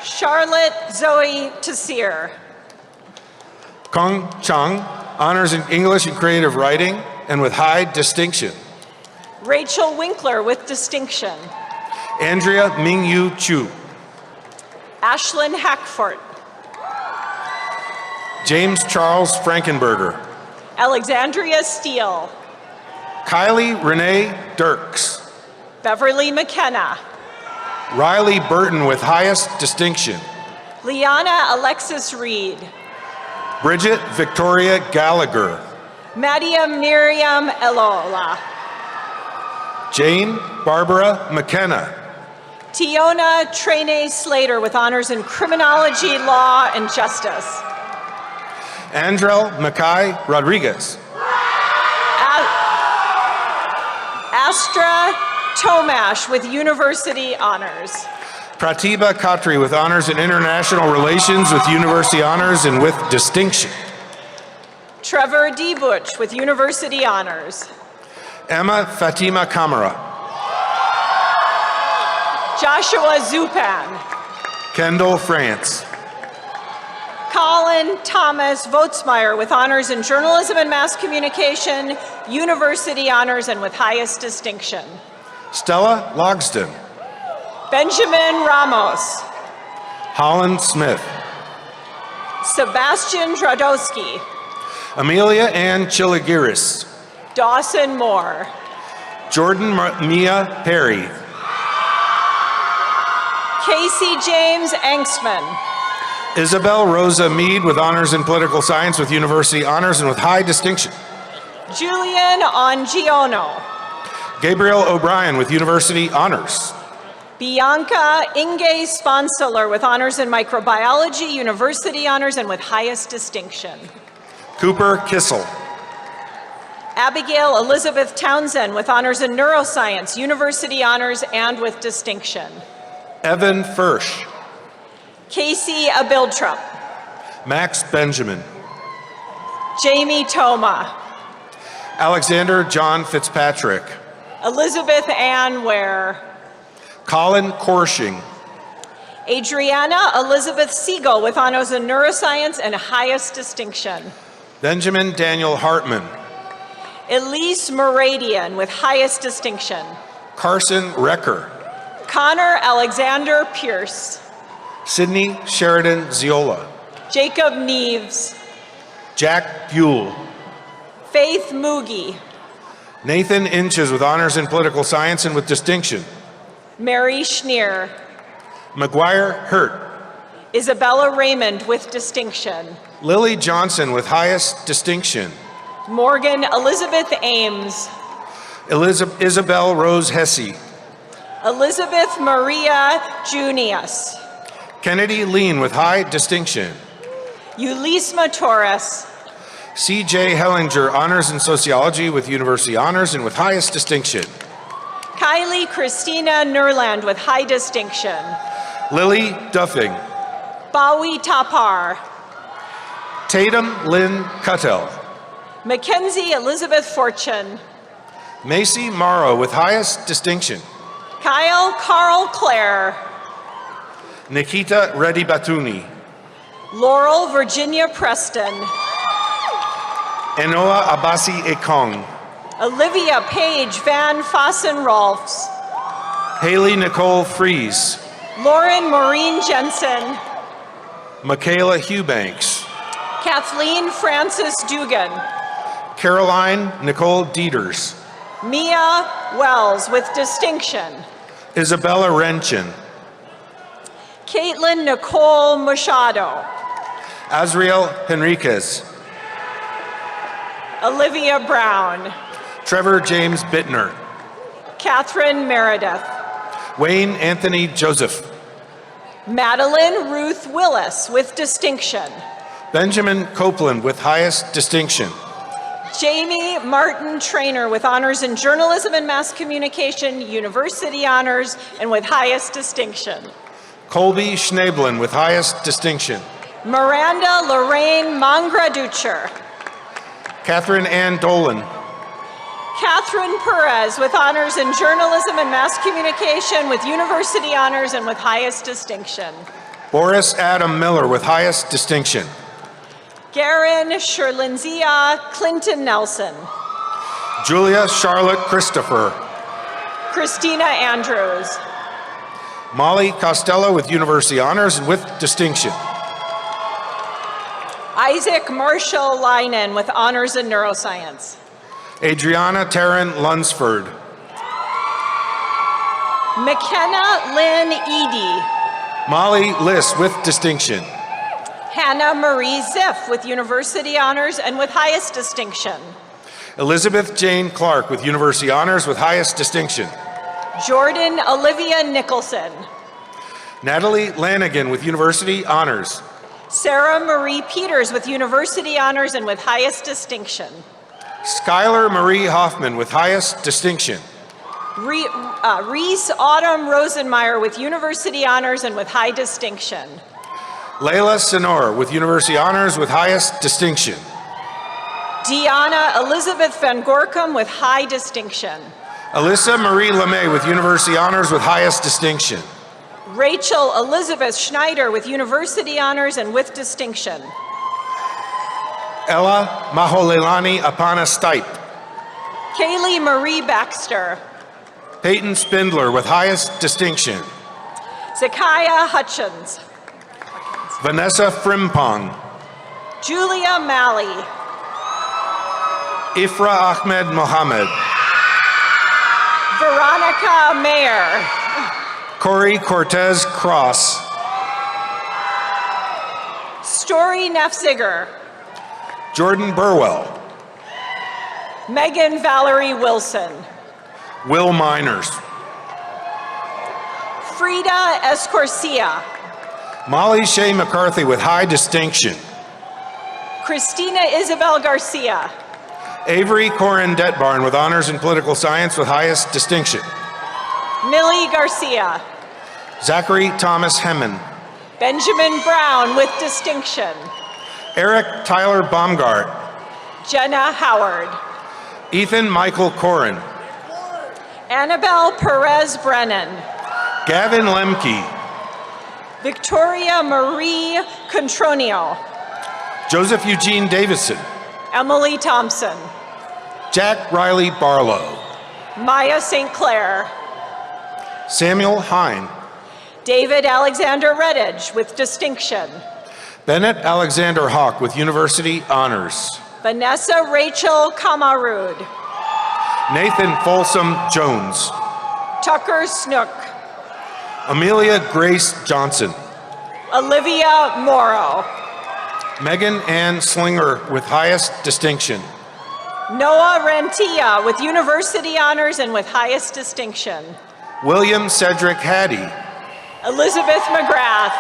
Charlotte Zoe Tassir. Kong Chang honors in English and creative writing, and with high distinction. Rachel Winkler with distinction. Andrea Mingyu Chu. Ashlyn Hackfort. James Charles Frankenberger. Alexandria Steele. Kylie Renee Dirks. Beverly McKenna. Riley Burton with highest distinction. Liana Alexis Reed. Bridget Victoria Gallagher. Madia Miriam Elola. Jane Barbara McKenna. Tiona Trene Slater with honors in criminology, law, and justice. Andrel Mackay Rodriguez. Astra Tomash with university honors. Pratibha Khatri with honors in international relations with university honors and with distinction. Trevor D. Butch with university honors. Emma Fatima Kamara. Joshua Zupan. Kendall France. Colin Thomas Votsmeyer with honors in journalism and mass communication, university honors, and with highest distinction. Stella Logsdon. Benjamin Ramos. Holland Smith. Sebastian Dradowski. Amelia Ann Chiligiris. Dawson Moore. Jordan Mia Perry. Casey James Angstman. Isabel Rosa Mead with honors in political science with university honors and with high distinction. Julian Ongiono. Gabriel O'Brien with university honors. Bianca Inge Sponseler with honors in microbiology, university honors, and with highest distinction. Cooper Kissel. Abigail Elizabeth Townsend with honors in neuroscience, university honors, and with distinction. Evan Fursch. Casey Abildrup. Max Benjamin. Jamie Toma. Alexander John Fitzpatrick. Elizabeth Ann Ware. Colin Korshing. Adriana Elizabeth Siegel with honors in neuroscience and highest distinction. Benjamin Daniel Hartman. Elise Moradian with highest distinction. Carson Recker. Connor Alexander Pierce. Sydney Sheridan Ziola. Jacob Neves. Jack Buell. Faith Moogie. Nathan Inches with honors in political science and with distinction. Mary Schneer. McGuire Hurt. Isabella Raymond with distinction. Lily Johnson with highest distinction. Morgan Elizabeth Ames. Isabel Rose Hesse. Elizabeth Maria Junius. Kennedy Lean with high distinction. Ulisma Torres. C.J. Hellinger, honors in sociology with university honors and with highest distinction. Kylie Christina Nerland with high distinction. Lily Duffing. Bawi Tapar. Tatum Lynn Cuttel. Mackenzie Elizabeth Fortune. Macy Morrow with highest distinction. Kyle Carl Clare. Nikita Reddy Batuni. Laurel Virginia Preston. Enoa Abasi Ekong. Olivia Paige Van Fossen Rolfs. Haley Nicole Fries. Lauren Maureen Jensen. Michaela Hughbanks. Kathleen Francis Dugan. Caroline Nicole Dieters. Mia Wells with distinction. Isabella Renchin. Caitlin Nicole Machado. Azriel Henriquez. Olivia Brown. Trevor James Bittner. Catherine Meredith. Wayne Anthony Joseph. Madeline Ruth Willis with distinction. Benjamin Copeland with highest distinction. Jamie Martin Trainer with honors in journalism and mass communication, university honors, and with highest distinction. Colby Schneblin with highest distinction. Miranda Lorraine Mangraducher. Catherine Ann Dolan. Catherine Perez with honors in journalism and mass communication with university honors and with highest distinction. Boris Adam Miller with highest distinction. Garen Sherlinzia Clinton Nelson. Julia Charlotte Christopher. Christina Andrews. Molly Costello with University Honors and with distinction. Isaac Marshall Leinen with Honors in Neuroscience. Adriana Taryn Lunsford. McKenna Lynn Eady. Molly Liss with distinction. Hannah Marie Ziff with University Honors and with highest distinction. Elizabeth Jane Clark with University Honors with highest distinction. Jordan Olivia Nicholson. Natalie Lanigan with University Honors. Sarah Marie Peters with University Honors and with highest distinction. Skylar Marie Hoffman with highest distinction. Reese Autumn Rosenmeyer with University Honors and with high distinction. Layla Senor with University Honors with highest distinction. Deanna Elizabeth Van Gorkum with high distinction. Alyssa Marie LeMay with University Honors with highest distinction. Rachel Elizabeth Schneider with University Honors and with distinction. Ella Maholelani Apana Stipe. Kaylee Marie Baxter. Peyton Spindler with highest distinction. Zakiah Hutchins. Vanessa Frimpong. Julia Malley. Ifra Ahmed Mohammed. Veronica Mayer. Corey Cortez Cross. Story Nefziger. Jordan Burwell. Megan Valerie Wilson. Will Miners. Frida Escorcia. Molly Shea McCarthy with high distinction. Christina Isabel Garcia. Avery Corin Detbarn with honors in political science with highest distinction. Millie Garcia. Zachary Thomas Hemman. Benjamin Brown with distinction. Eric Tyler Baumgart. Jenna Howard. Ethan Michael Corin. Annabelle Perez Brennan. Gavin Lemke. Victoria Marie Contronio. Joseph Eugene Davison. Emily Thompson. Jack Riley Barlow. Maya St. Clair. Samuel Hine. David Alexander Redditch with distinction. Bennett Alexander Hawk with University Honors. Vanessa Rachel Kamarud. Nathan Folsom Jones. Tucker Snook. Amelia Grace Johnson. Olivia Morrow. Megan Ann Slinger with highest distinction. Noah Rentia with University Honors and with highest distinction. William Cedric Hattie. Elizabeth McGrath.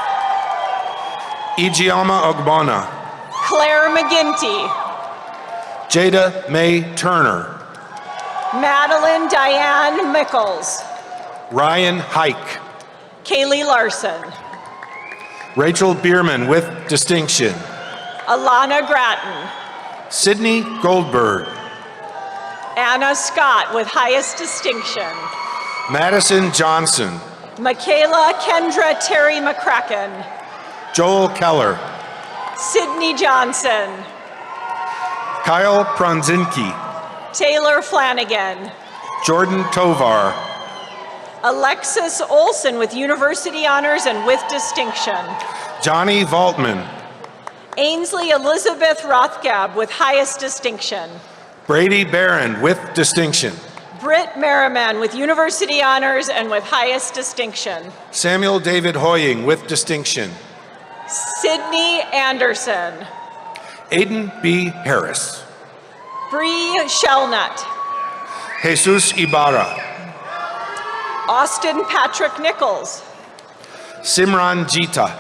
Ijeoma Ogbonna. Claire McGinty. Jada May Turner. Madeline Diane Mickles. Ryan Hike. Kaylee Larson. Rachel Bierman with distinction. Alana Grattan. Sydney Goldberg. Anna Scott with highest distinction. Madison Johnson. Michaela Kendra Terry McCracken. Joel Keller. Sydney Johnson. Kyle Pronzinski. Taylor Flanagan. Jordan Tovar. Alexis Olson with University Honors and with distinction. Johnny Valtman. Ainsley Elizabeth Rothgab with highest distinction. Brady Barron with distinction. Britt Merriman with University Honors and with highest distinction. Samuel David Hoying with distinction. Sydney Anderson. Aiden B. Harris. Bree Shellnut. Jesus Ibarra. Austin Patrick Nichols. Simran Jita.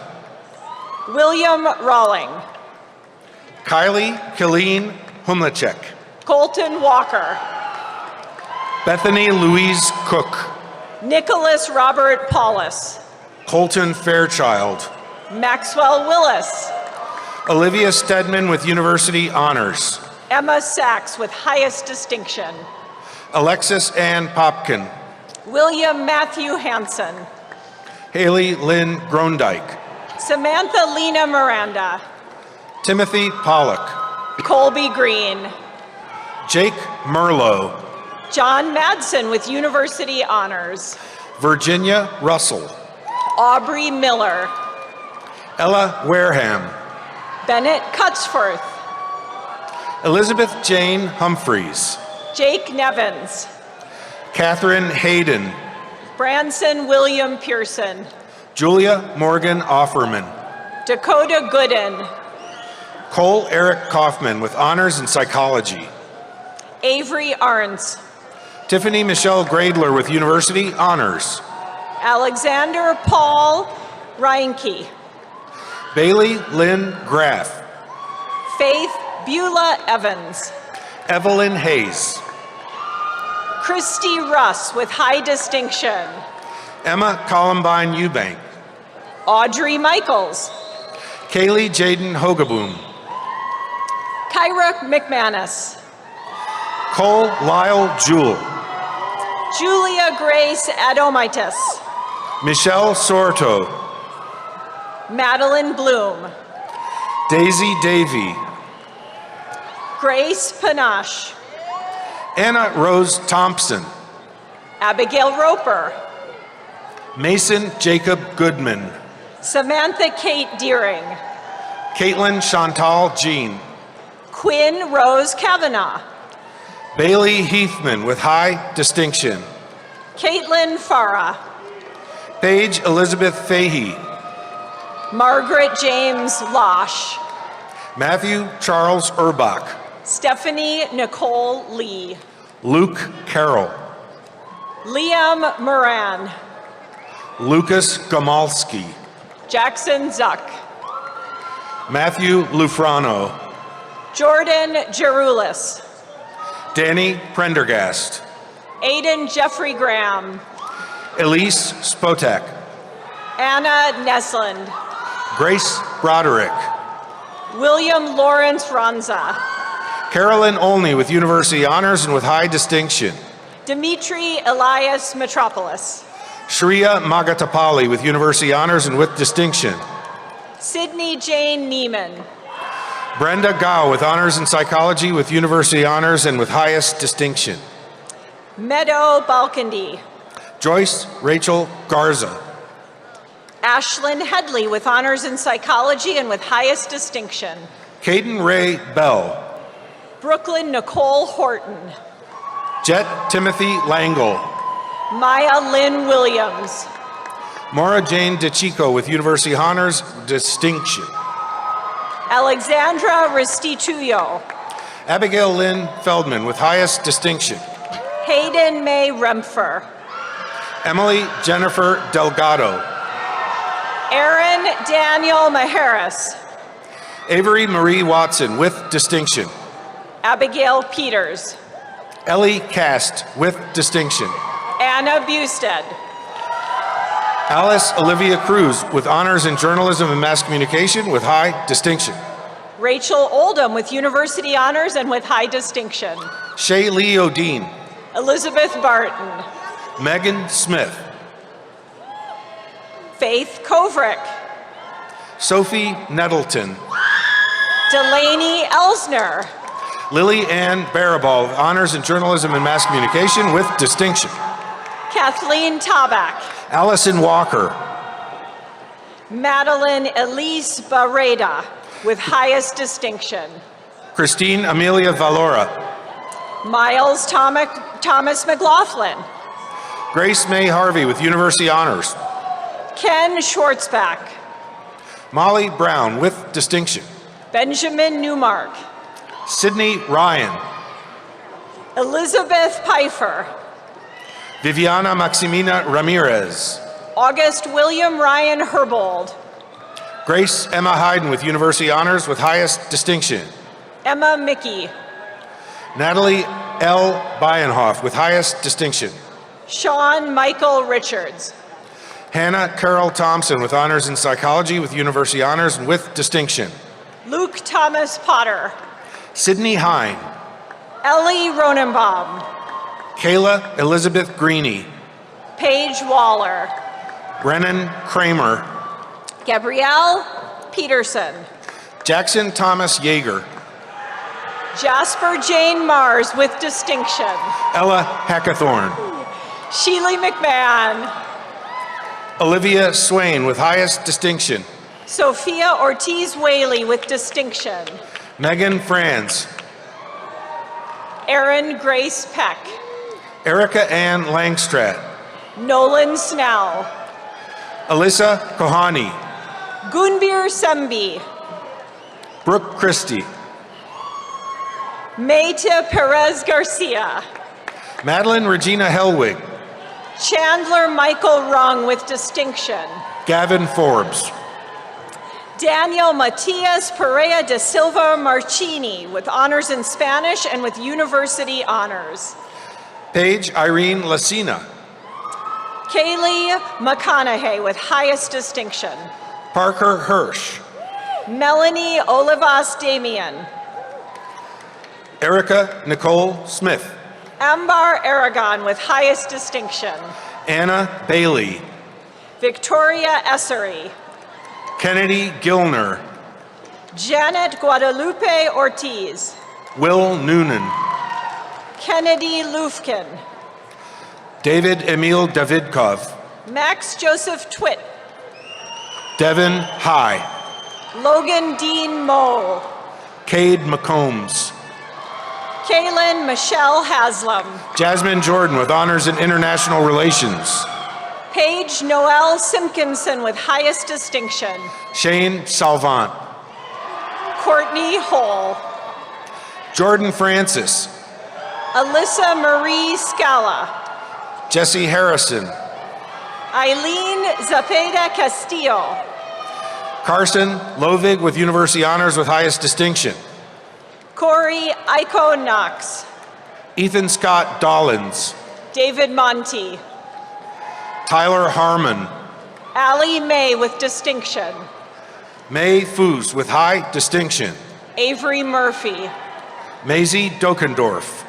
William Rawling. Kylie Killeen Humlachek. Colton Walker. Bethany Louise Cook. Nicholas Robert Paulus. Colton Fairchild. Maxwell Willis. Olivia Stedman with University Honors. Emma Sachs with highest distinction. Alexis Ann Popkin. William Matthew Hansen. Haley Lynn Grondike. Samantha Lena Miranda. Timothy Pollock. Colby Green. Jake Merlot. John Madsen with University Honors. Virginia Russell. Aubrey Miller. Ella Wareham. Bennett Cutsforth. Elizabeth Jane Humphreys. Jake Nevins. Catherine Hayden. Branson William Pearson. Julia Morgan Offerman. Dakota Gooden. Cole Eric Kaufman with honors in psychology. Avery Arns. Tiffany Michelle Gradler with university honors. Alexander Paul Reinke. Bailey Lynn Graff. Faith Beulah Evans. Evelyn Hayes. Christy Russ with high distinction. Emma Columbine Eubank. Audrey Michaels. Kaylee Jaden Hogaboom. Kyra McManus. Cole Lyle Jewell. Julia Grace Adomitis. Michelle Sorto. Madeline Bloom. Daisy Davy. Grace Panache. Anna Rose Thompson. Abigail Roper. Mason Jacob Goodman. Samantha Kate Deering. Caitlin Chantal Jean. Quinn Rose Kavanaugh. Bailey Heathman with high distinction. Caitlin Farah. Paige Elizabeth Fahey. Margaret James Losh. Matthew Charles Urbach. Stephanie Nicole Lee. Luke Carroll. Liam Moran. Lucas Gamalski. Jackson Zuck. Matthew Lufrano. Jordan Jerulis. Danny Prendergast. Aiden Jeffrey Graham. Elise Spotak. Anna Nesland. Grace Broderick. William Lawrence Ronza. Carolyn Olney with university honors and with high distinction. Dimitri Elias Metropolis. Shreya Magatapalli with university honors and with distinction. Sydney Jane Neiman. Brenda Gao with honors in psychology with university honors and with highest distinction. Meadow Balkandy. Joyce Rachel Garza. Ashlyn Headley with honors in psychology and with highest distinction. Caden Ray Bell. Brooklyn Nicole Horton. Jet Timothy Langle. Maya Lynn Williams. Maura Jane DeChico with university honors distinction. Alexandra Restituyo. Abigail Lynn Feldman with highest distinction. Hayden May Rempfer. Emily Jennifer Delgado. Aaron Daniel Maharis. Avery Marie Watson with distinction. Abigail Peters. Ellie Cast with distinction. Anna Busted. Alice Olivia Cruz with honors in journalism and mass communication with high distinction. Rachel Oldham with university honors and with high distinction. Shay Lee O'Dean. Elizabeth Barton. Megan Smith. Faith Kovrick. Sophie Nettleton. Delaney Elsner. Lily Ann Barabal with honors in journalism and mass communication with distinction. Kathleen Tabak. Allison Walker. Madeline Elise Barreda with highest distinction. Christine Amelia Valora. Miles Thomas McLaughlin. Grace May Harvey with university honors. Ken Schwartzbach. Molly Brown with distinction. Benjamin Newmark. Sydney Ryan. Elizabeth Pfeiffer. Viviana Maximina Ramirez. August William Ryan Herbold. Grace Emma Hayden with university honors with highest distinction. Emma Mickey. Natalie L. Bienhoff with highest distinction. Sean Michael Richards. Hannah Carol Thompson with honors in psychology with university honors and with distinction. Luke Thomas Potter. Sydney Hine. Ellie Ronenbaum. Kayla Elizabeth Greeny. Paige Waller. Brennan Kramer. Gabrielle Peterson. Jackson Thomas Yeager. Jasper Jane Mars with distinction. Ella Hackathorn. Sheely McMahon. Olivia Swain with highest distinction. Sophia Ortiz Whaley with distinction. Megan Franz. Erin Grace Peck. Erica Ann Langstrat. Nolan Snell. Alyssa Kohani. Gunbir Sembi. Brooke Christie. Mayta Perez Garcia. Madeline Regina Hellwig. Chandler Michael Rung with distinction. Gavin Forbes. Daniel Matias Perea de Silva Marchini with honors in Spanish and with university honors. Paige Irene Lacina. Kaylee McConaughey with highest distinction. Parker Hirsch. Melanie Olivas Damian. Erica Nicole Smith. Ambar Aragon with highest distinction. Anna Bailey. Victoria Essery. Kennedy Gilner. Janet Guadalupe Ortiz. Will Noonan. Kennedy Lufkin. David Emil Davidkov. Max Joseph Twitt. Devin High. Logan Dean Mole. Cade McCombs. Kaylin Michelle Haslam. Jasmine Jordan with honors in international relations. Paige Noel Simpkinson with highest distinction. Shane Salvant. Courtney Hole. Jordan Francis. Alyssa Marie Scala. Jesse Harrison. Eileen Zapeda Castillo. Carson Lovig with university honors with highest distinction. Corey Iko Knox. Ethan Scott Dollins. David Monty. Tyler Harmon. Allie May with distinction. May Foos with high distinction. Avery Murphy. Maisie Dokendorf.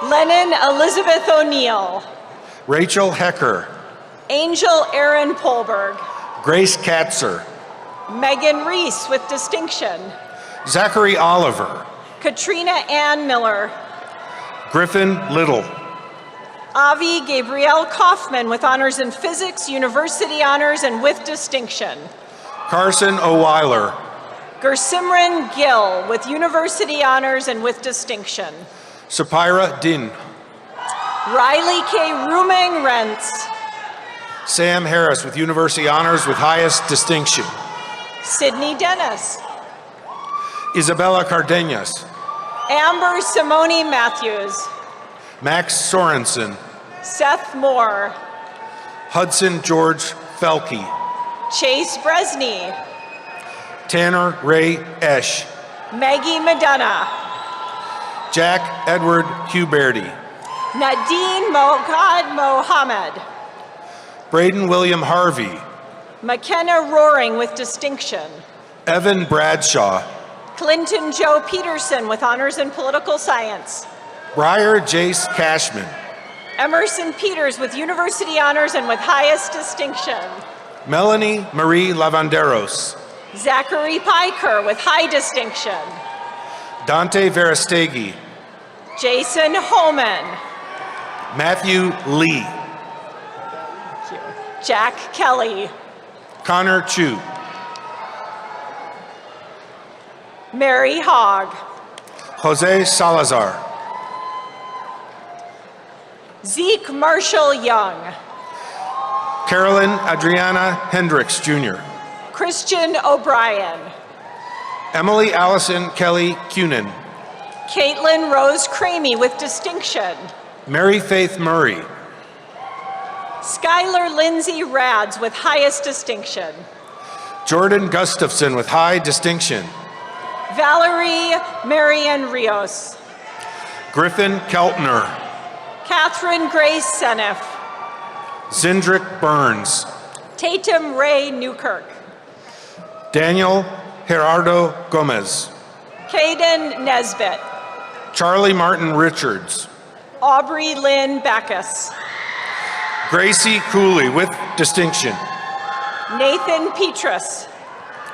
Lennon Elizabeth O'Neill. Rachel Hecker. Angel Aaron Polberg. Grace Katzer. Megan Reese with distinction. Zachary Oliver. Katrina Ann Miller. Griffin Little. Avi Gabrielle Kaufman with honors in physics, university honors, and with distinction. Carson O'Weiler. Gersimran Gill with university honors and with distinction. Sapira Din. Riley K. Ruming Rentz. Sam Harris with university honors with highest distinction. Sydney Dennis. Isabella Cardenas. Amber Simone Matthews. Max Sorensen. Seth Moore. Hudson George Felke. Chase Bresney. Tanner Ray Esch. Maggie Madonna. Jack Edward Huberty. Nadine Mohad Mohammed. Braden William Harvey. McKenna Roaring with distinction. Evan Bradshaw. Clinton Joe Peterson with honors in political science. Briar Jace Cashman. Emerson Peters with university honors and with highest distinction. Melanie Marie Lavanderos. Zachary Piker with high distinction. Dante Verestegi. Jason Holman. Matthew Lee. Jack Kelly. Connor Chu. Mary Hogg. Jose Salazar. Zeke Marshall Young. Carolyn Adriana Hendricks Jr. Christian O'Brien. Emily Allison Kelly Cunin. Caitlin Rose Cramey with distinction. Mary Faith Murray. Skylar Lindsay Rads with highest distinction. Jordan Gustafson with high distinction. Valerie Marian Rios. Griffin Keltner. Catherine Grace Senef. Zindrick Burns. Tatum Ray Newkirk. Daniel Gerardo Gomez. Caden Nesbitt. Charlie Martin Richards. Aubrey Lynn Backus. Gracie Cooley with distinction. Nathan Petrus.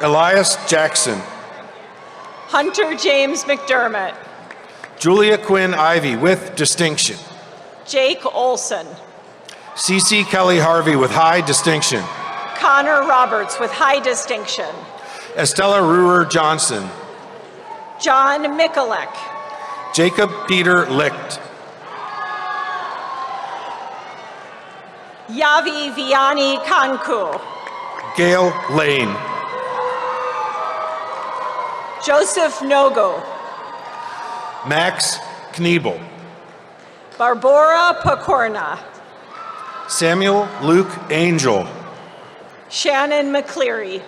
Elias Jackson. Hunter James McDermott. Julia Quinn Ivy with distinction. Jake Olson. CC Kelly Harvey with high distinction. Connor Roberts with high distinction. Estella Ruhr Johnson. John Mikulek. Jacob Peter Licht. Yavi Vianney Kanku. Gail Lane. Joseph Nogo. Max Kniebel. Barbara Pokorna. Samuel Luke Angel. Shannon McCleary.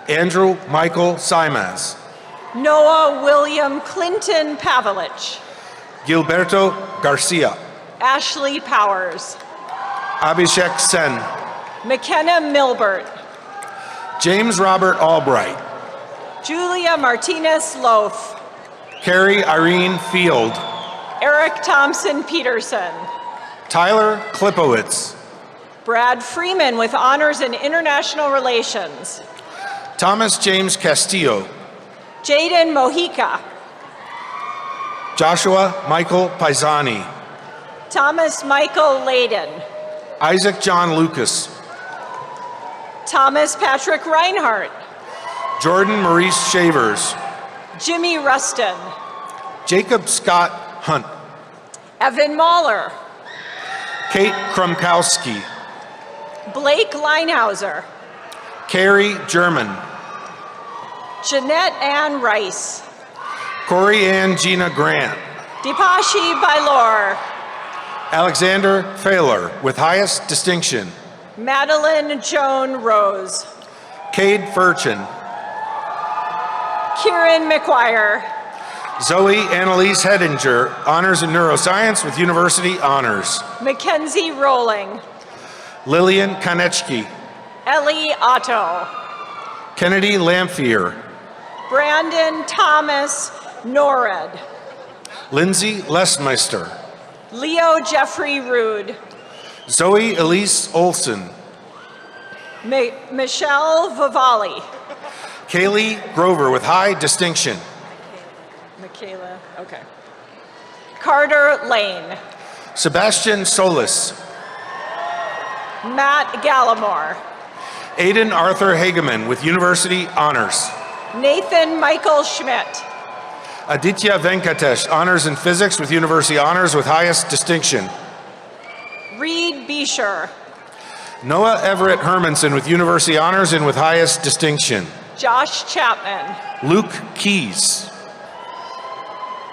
Andrew Michael Simas. Noah William Clinton Pavlich. Gilberto Garcia. Ashley Powers. Abhishek Sen. McKenna Milbert. James Robert Albright. Julia Martinez Loaf. Carrie Irene Field. Eric Thompson Peterson. Tyler Klipowitz. Brad Freeman with honors in international relations. Thomas James Castillo. Jaden Mojica. Joshua Michael Paisani. Thomas Michael Layden. Isaac John Lucas. Thomas Patrick Reinhardt. Jordan Maurice Shavers. Jimmy Rustin. Jacob Scott Hunt. Evan Mahler. Kate Krumkowski. Blake Leinhauser. Carrie German. Jeanette Ann Rice. Corey Ann Gina Grant. Dipashi Bailor. Alexander Failer with highest distinction. Madeline Joan Rose. Cade Furchin. Kieran McGuire. Zoe Annalise Hedinger, honors in neuroscience with university honors. Mackenzie Rowling. Lillian Konechki. Ellie Otto. Kennedy Lamphere. Brandon Thomas Norred. Lindsay Lesmeister. Leo Jeffrey Rude. Zoe Elise Olson. Michelle Vivali. Kaylee Grover with high distinction. Michaela, okay. Carter Lane. Sebastian Solis. Matt Gallimore. Aiden Arthur Hageman with university honors. Nathan Michael Schmidt. Aditya Venkatesh, honors in physics with university honors with highest distinction. Reed Beecher. Noah Everett Hermanson with university honors and with highest distinction. Josh Chapman. Luke Keys.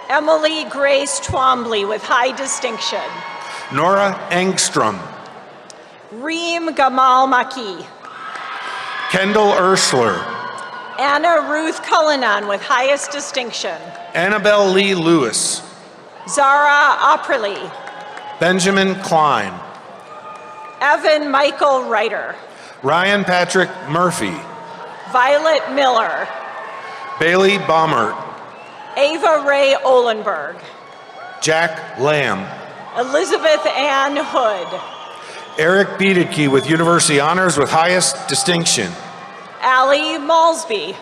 Emily Grace Twombly with high distinction. Nora Engstrom. Reem Gamal Maki. Kendall Urschler. Anna Ruth Cullinan with highest distinction. Annabelle Lee Lewis. Zara Aprili. Benjamin Klein. Evan Michael Reiter. Ryan Patrick Murphy. Violet Miller. Bailey Baumert. Ava Ray Olenberg. Jack Lamb. Elizabeth Ann Hood. Eric Biedeke with university honors with highest distinction. Allie Malsby.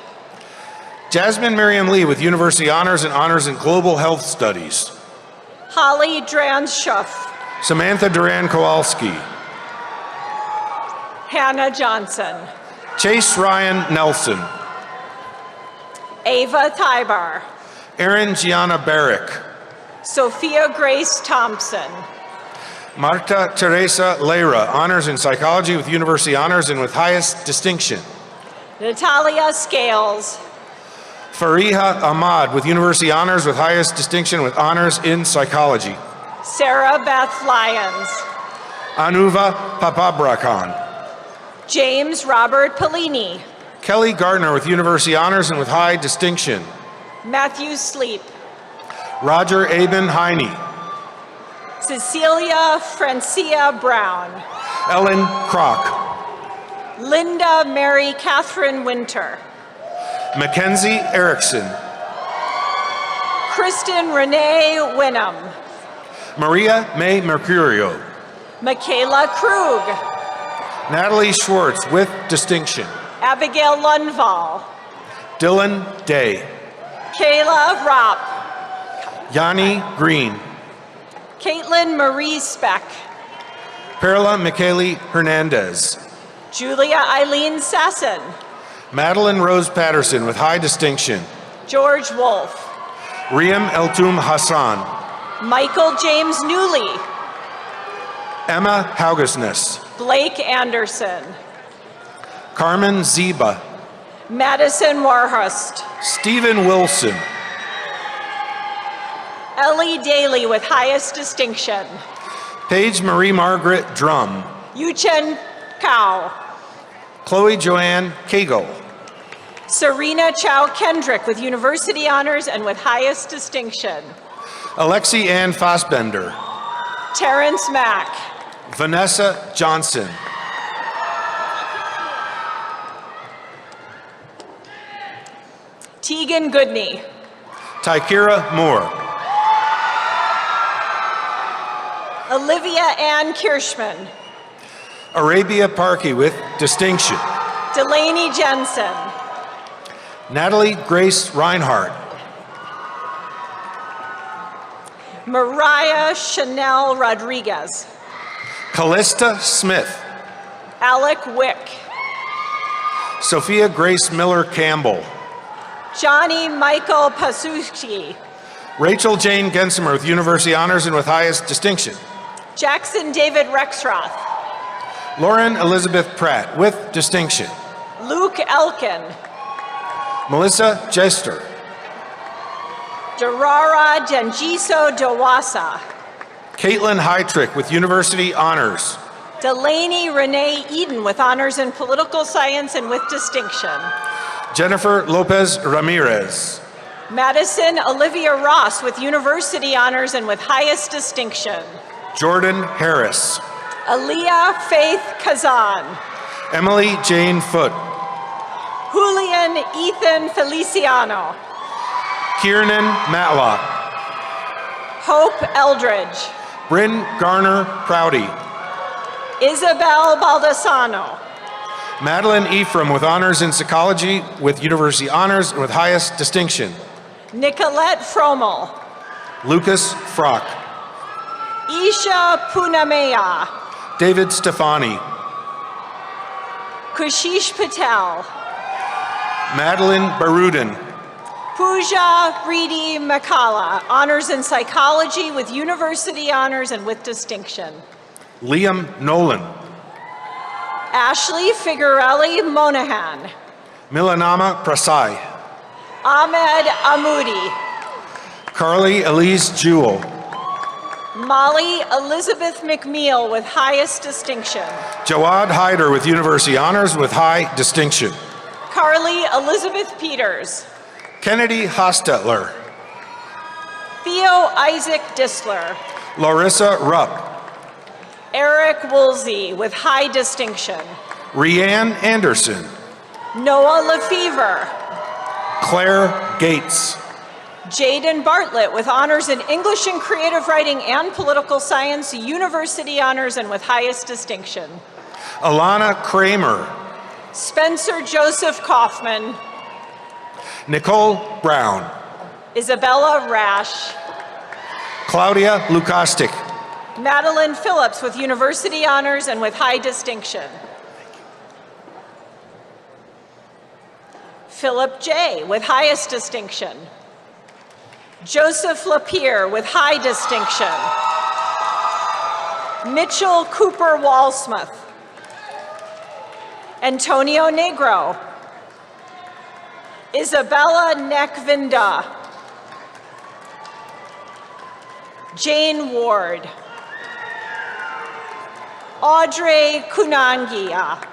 Jasmine Miriam Lee with university honors and honors in global health studies. Holly Dranschuff. Samantha Duran Kowalski. Hannah Johnson. Chase Ryan Nelson. Ava Tybar. Erin Gianna Barrick. Sophia Grace Thompson. Marta Teresa Leira, honors in psychology with university honors and with highest distinction. Natalia Scales. Fariha Ahmad with university honors with highest distinction with honors in psychology. Sarah Beth Lyons. Anuva Papabrakan. James Robert Pellini. Kelly Gardner with university honors and with high distinction. Matthew Sleep. Roger Aben Heine. Cecilia Francia Brown. Ellen Kroc. Linda Mary Catherine Winter. Mackenzie Erickson. Kristen Renee Winham. Maria May Mercurio. Michaela Krug. Natalie Schwartz with distinction. Abigail Lundvall. Dylan Day. Kayla Ropp. Yanni Green. Caitlin Marie Speck. Perla Michele Hernandez. Julia Eileen Sasson. Madeline Rose Patterson with high distinction. George Wolf. Riyam Eltoum Hassan. Michael James Newley. Emma Haugesness. Blake Anderson. Carmen Ziba. Madison Warhurst. Stephen Wilson. Ellie Daly with highest distinction. Paige Marie Margaret Drum. Yuchen Kao. Chloe Joanne Cagle. Serena Chow Kendrick with university honors and with highest distinction. Alexi Ann Fassbender. Terrence Mack. Vanessa Johnson. Tegan Goodney. Tykira Moore. Olivia Ann Kirschman. Arabia Parkey with distinction. Delaney Jensen. Natalie Grace Reinhardt. Mariah Chanel Rodriguez. Callista Smith. Alec Wick. Sophia Grace Miller Campbell. Johnny Michael Pasucci. Rachel Jane Gensimer with university honors and with highest distinction. Jackson David Rexroth. Lauren Elizabeth Pratt with distinction. Luke Elkin. Melissa Jester. Darara Janjiso Dawasa. Caitlin Heitrick with university honors. Delaney Renee Eden with honors in political science and with distinction. Jennifer Lopez Ramirez. Madison Olivia Ross with university honors and with highest distinction. Jordan Harris. Aaliyah Faith Kazan. Emily Jane Foote. Julian Ethan Feliciano. Kiernan Matlock. Hope Eldridge. Bryn Garner Prouty. Isabel Baldasano. Madeline Ephraim with honors in psychology with university honors and with highest distinction. Nicolette Fromel. Lucas Frock. Isha Punamea. David Stefani. Kushish Patel. Madeline Barudin. Pooja Reedy Makala, honors in psychology with university honors and with distinction. Liam Nolan. Ashley Figurelli Monahan. Milanama Prasai. Ahmed Amoudi. Carly Elise Jewell. Molly Elizabeth McMeal with highest distinction. Jawad Hyder with university honors with high distinction. Carly Elizabeth Peters. Kennedy Hostetler. Theo Isaac Disler. Larissa Rupp. Eric Woolsey with high distinction. Rianne Anderson. Noah Lefevre. Claire Gates. Jaden Bartlett with honors in English and creative writing and political science, university honors and with highest distinction. Alana Kramer. Spencer Joseph Kaufman. Nicole Brown. Isabella Rash. Claudia Lukastik. Madeline Phillips with university honors and with high distinction. Philip J. with highest distinction. Joseph Lapierre with high distinction. Mitchell Cooper Walsmith. Antonio Negro. Isabella Nekvinda. Jane Ward. Audrey Kunangia.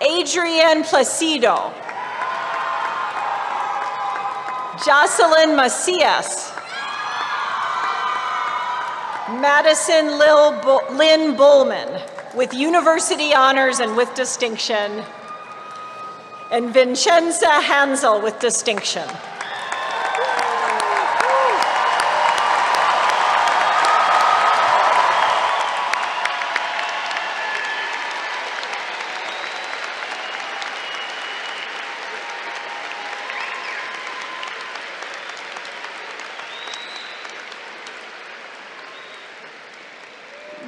Adrian Placido. Jocelyn Macias. Madison Lynn Bullman with university honors and with distinction. And Vincenza Hansel with distinction.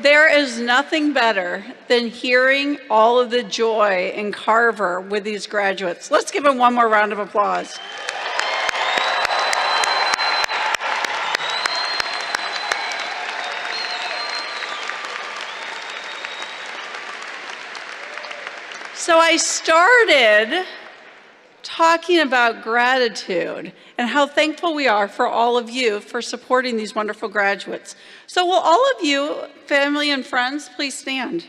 There is nothing better than hearing all of the joy in Carver with these graduates. Let's give them one more round of applause. So I started talking about gratitude and how thankful we are for all of you for supporting these wonderful graduates. So will all of you, family and friends, please stand.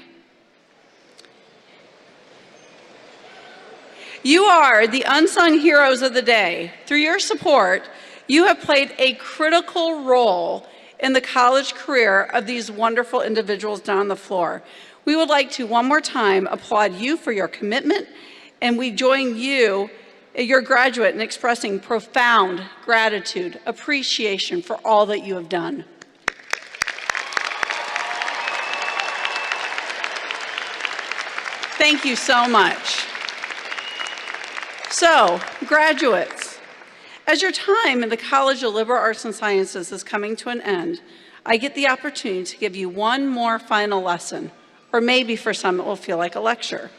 You are the unsung heroes of the day. Through your support, you have played a critical role in the college career of these wonderful individuals down the floor. We would like to one more time applaud you for your commitment, and we join you, your graduate, in expressing profound gratitude, appreciation for all that you have done. Thank you so much. So, graduates, as your time in the College of Liberal Arts and Sciences is coming to an end, I get the opportunity to give you one more final lesson, or maybe for some it will feel like a lecture.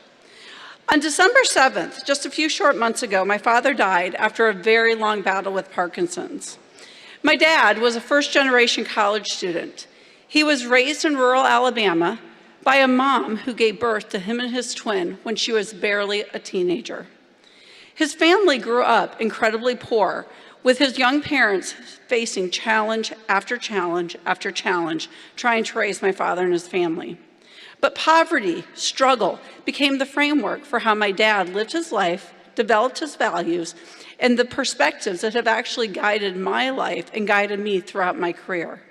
On December 7th, just a few short months ago, my father died after a very long battle with Parkinson's. My dad was a first-generation college student. He was raised in rural Alabama by a mom who gave birth to him and his twin when she was barely a teenager. His family grew up incredibly poor, with his young parents facing challenge after challenge after challenge, trying to raise my father and his family. But poverty, struggle, became the framework for how my dad lived his life, developed his values, and the perspectives that have actually guided my life and guided me throughout my career.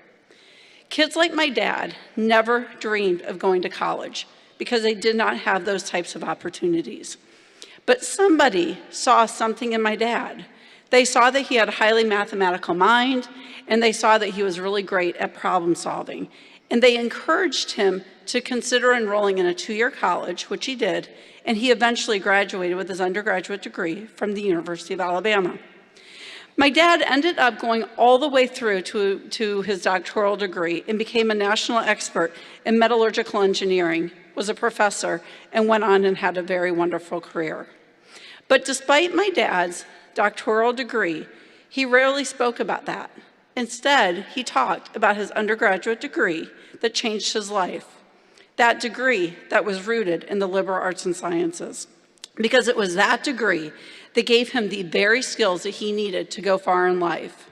Kids like my dad never dreamed of going to college because they did not have those types of opportunities. But somebody saw something in my dad. They saw that he had a highly mathematical mind, and they saw that he was really great at problem solving. And they encouraged him to consider enrolling in a 2-year college, which he did, and he eventually graduated with his undergraduate degree from the University of Alabama. My dad ended up going all the way through to his doctoral degree and became a national expert in metallurgical engineering, was a professor, and went on and had a very wonderful career. But despite my dad's doctoral degree, he rarely spoke about that. Instead, he talked about his undergraduate degree that changed his life. That degree that was rooted in the liberal arts and sciences, because it was that degree that gave him the very skills that he needed to go far in life.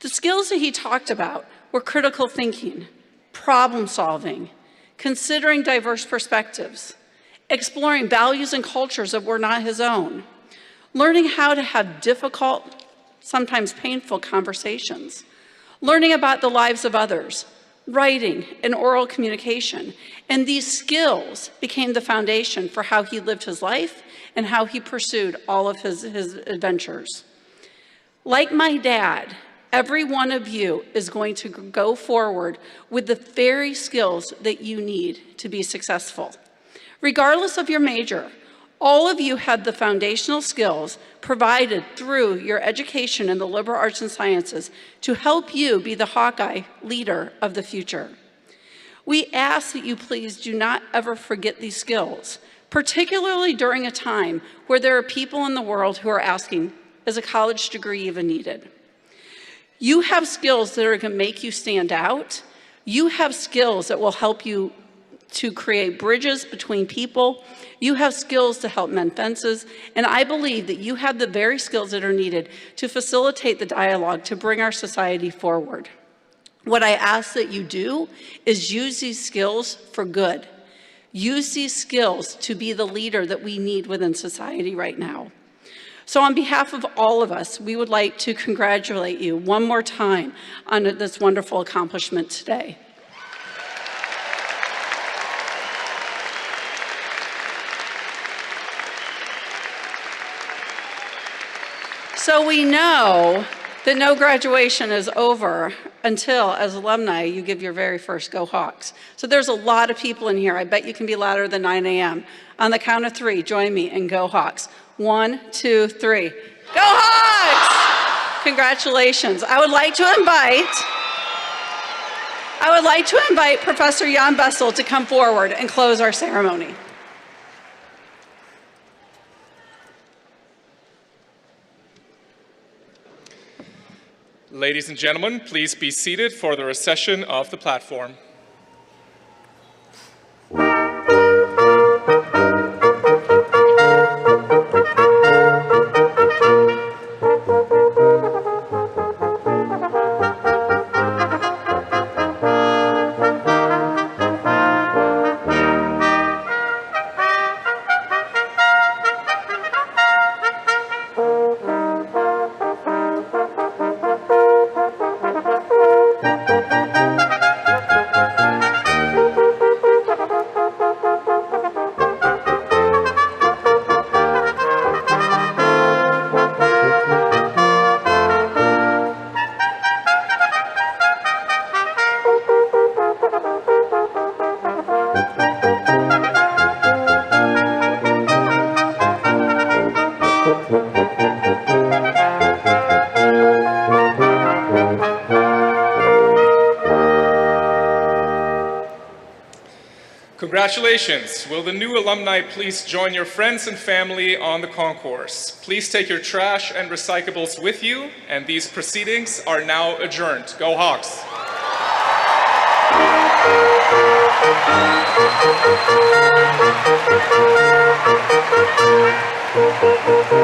The skills that he talked about were critical thinking, problem solving, considering diverse perspectives, exploring values and cultures that were not his own, learning how to have difficult, sometimes painful conversations, learning about the lives of others, writing and oral communication. And these skills became the foundation for how he lived his life and how he pursued all of his adventures. Like my dad, every one of you is going to go forward with the very skills that you need to be successful. Regardless of your major, all of you have the foundational skills provided through your education in the liberal arts and sciences to help you be the Hawkeye leader of the future. We ask that you please do not ever forget these skills, particularly during a time where there are people in the world who are asking, is a college degree even needed? You have skills that are going to make you stand out. You have skills that will help you to create bridges between people. You have skills to help mend fences, and I believe that you have the very skills that are needed to facilitate the dialogue to bring our society forward. What I ask that you do is use these skills for good. Use these skills to be the leader that we need within society right now. So on behalf of all of us, we would like to congratulate you one more time on this wonderful accomplishment today. So we know that no graduation is over until, as alumni, you give your very first Go Hawks. So there's a lot of people in here. I bet you can be louder than 9 a.m. On the count of 3, join me and Go Hawks. 1, 2, 3. Go Hawks! Congratulations. I would like to invite I would like to invite Professor Jan Bessel to come forward and close our ceremony. Ladies and gentlemen, please be seated for the recession of the platform. Congratulations. Will the new alumni please join your friends and family on the concourse? Please take your trash and recyclables with you, and these proceedings are now adjourned. Go Hawks! Thank you.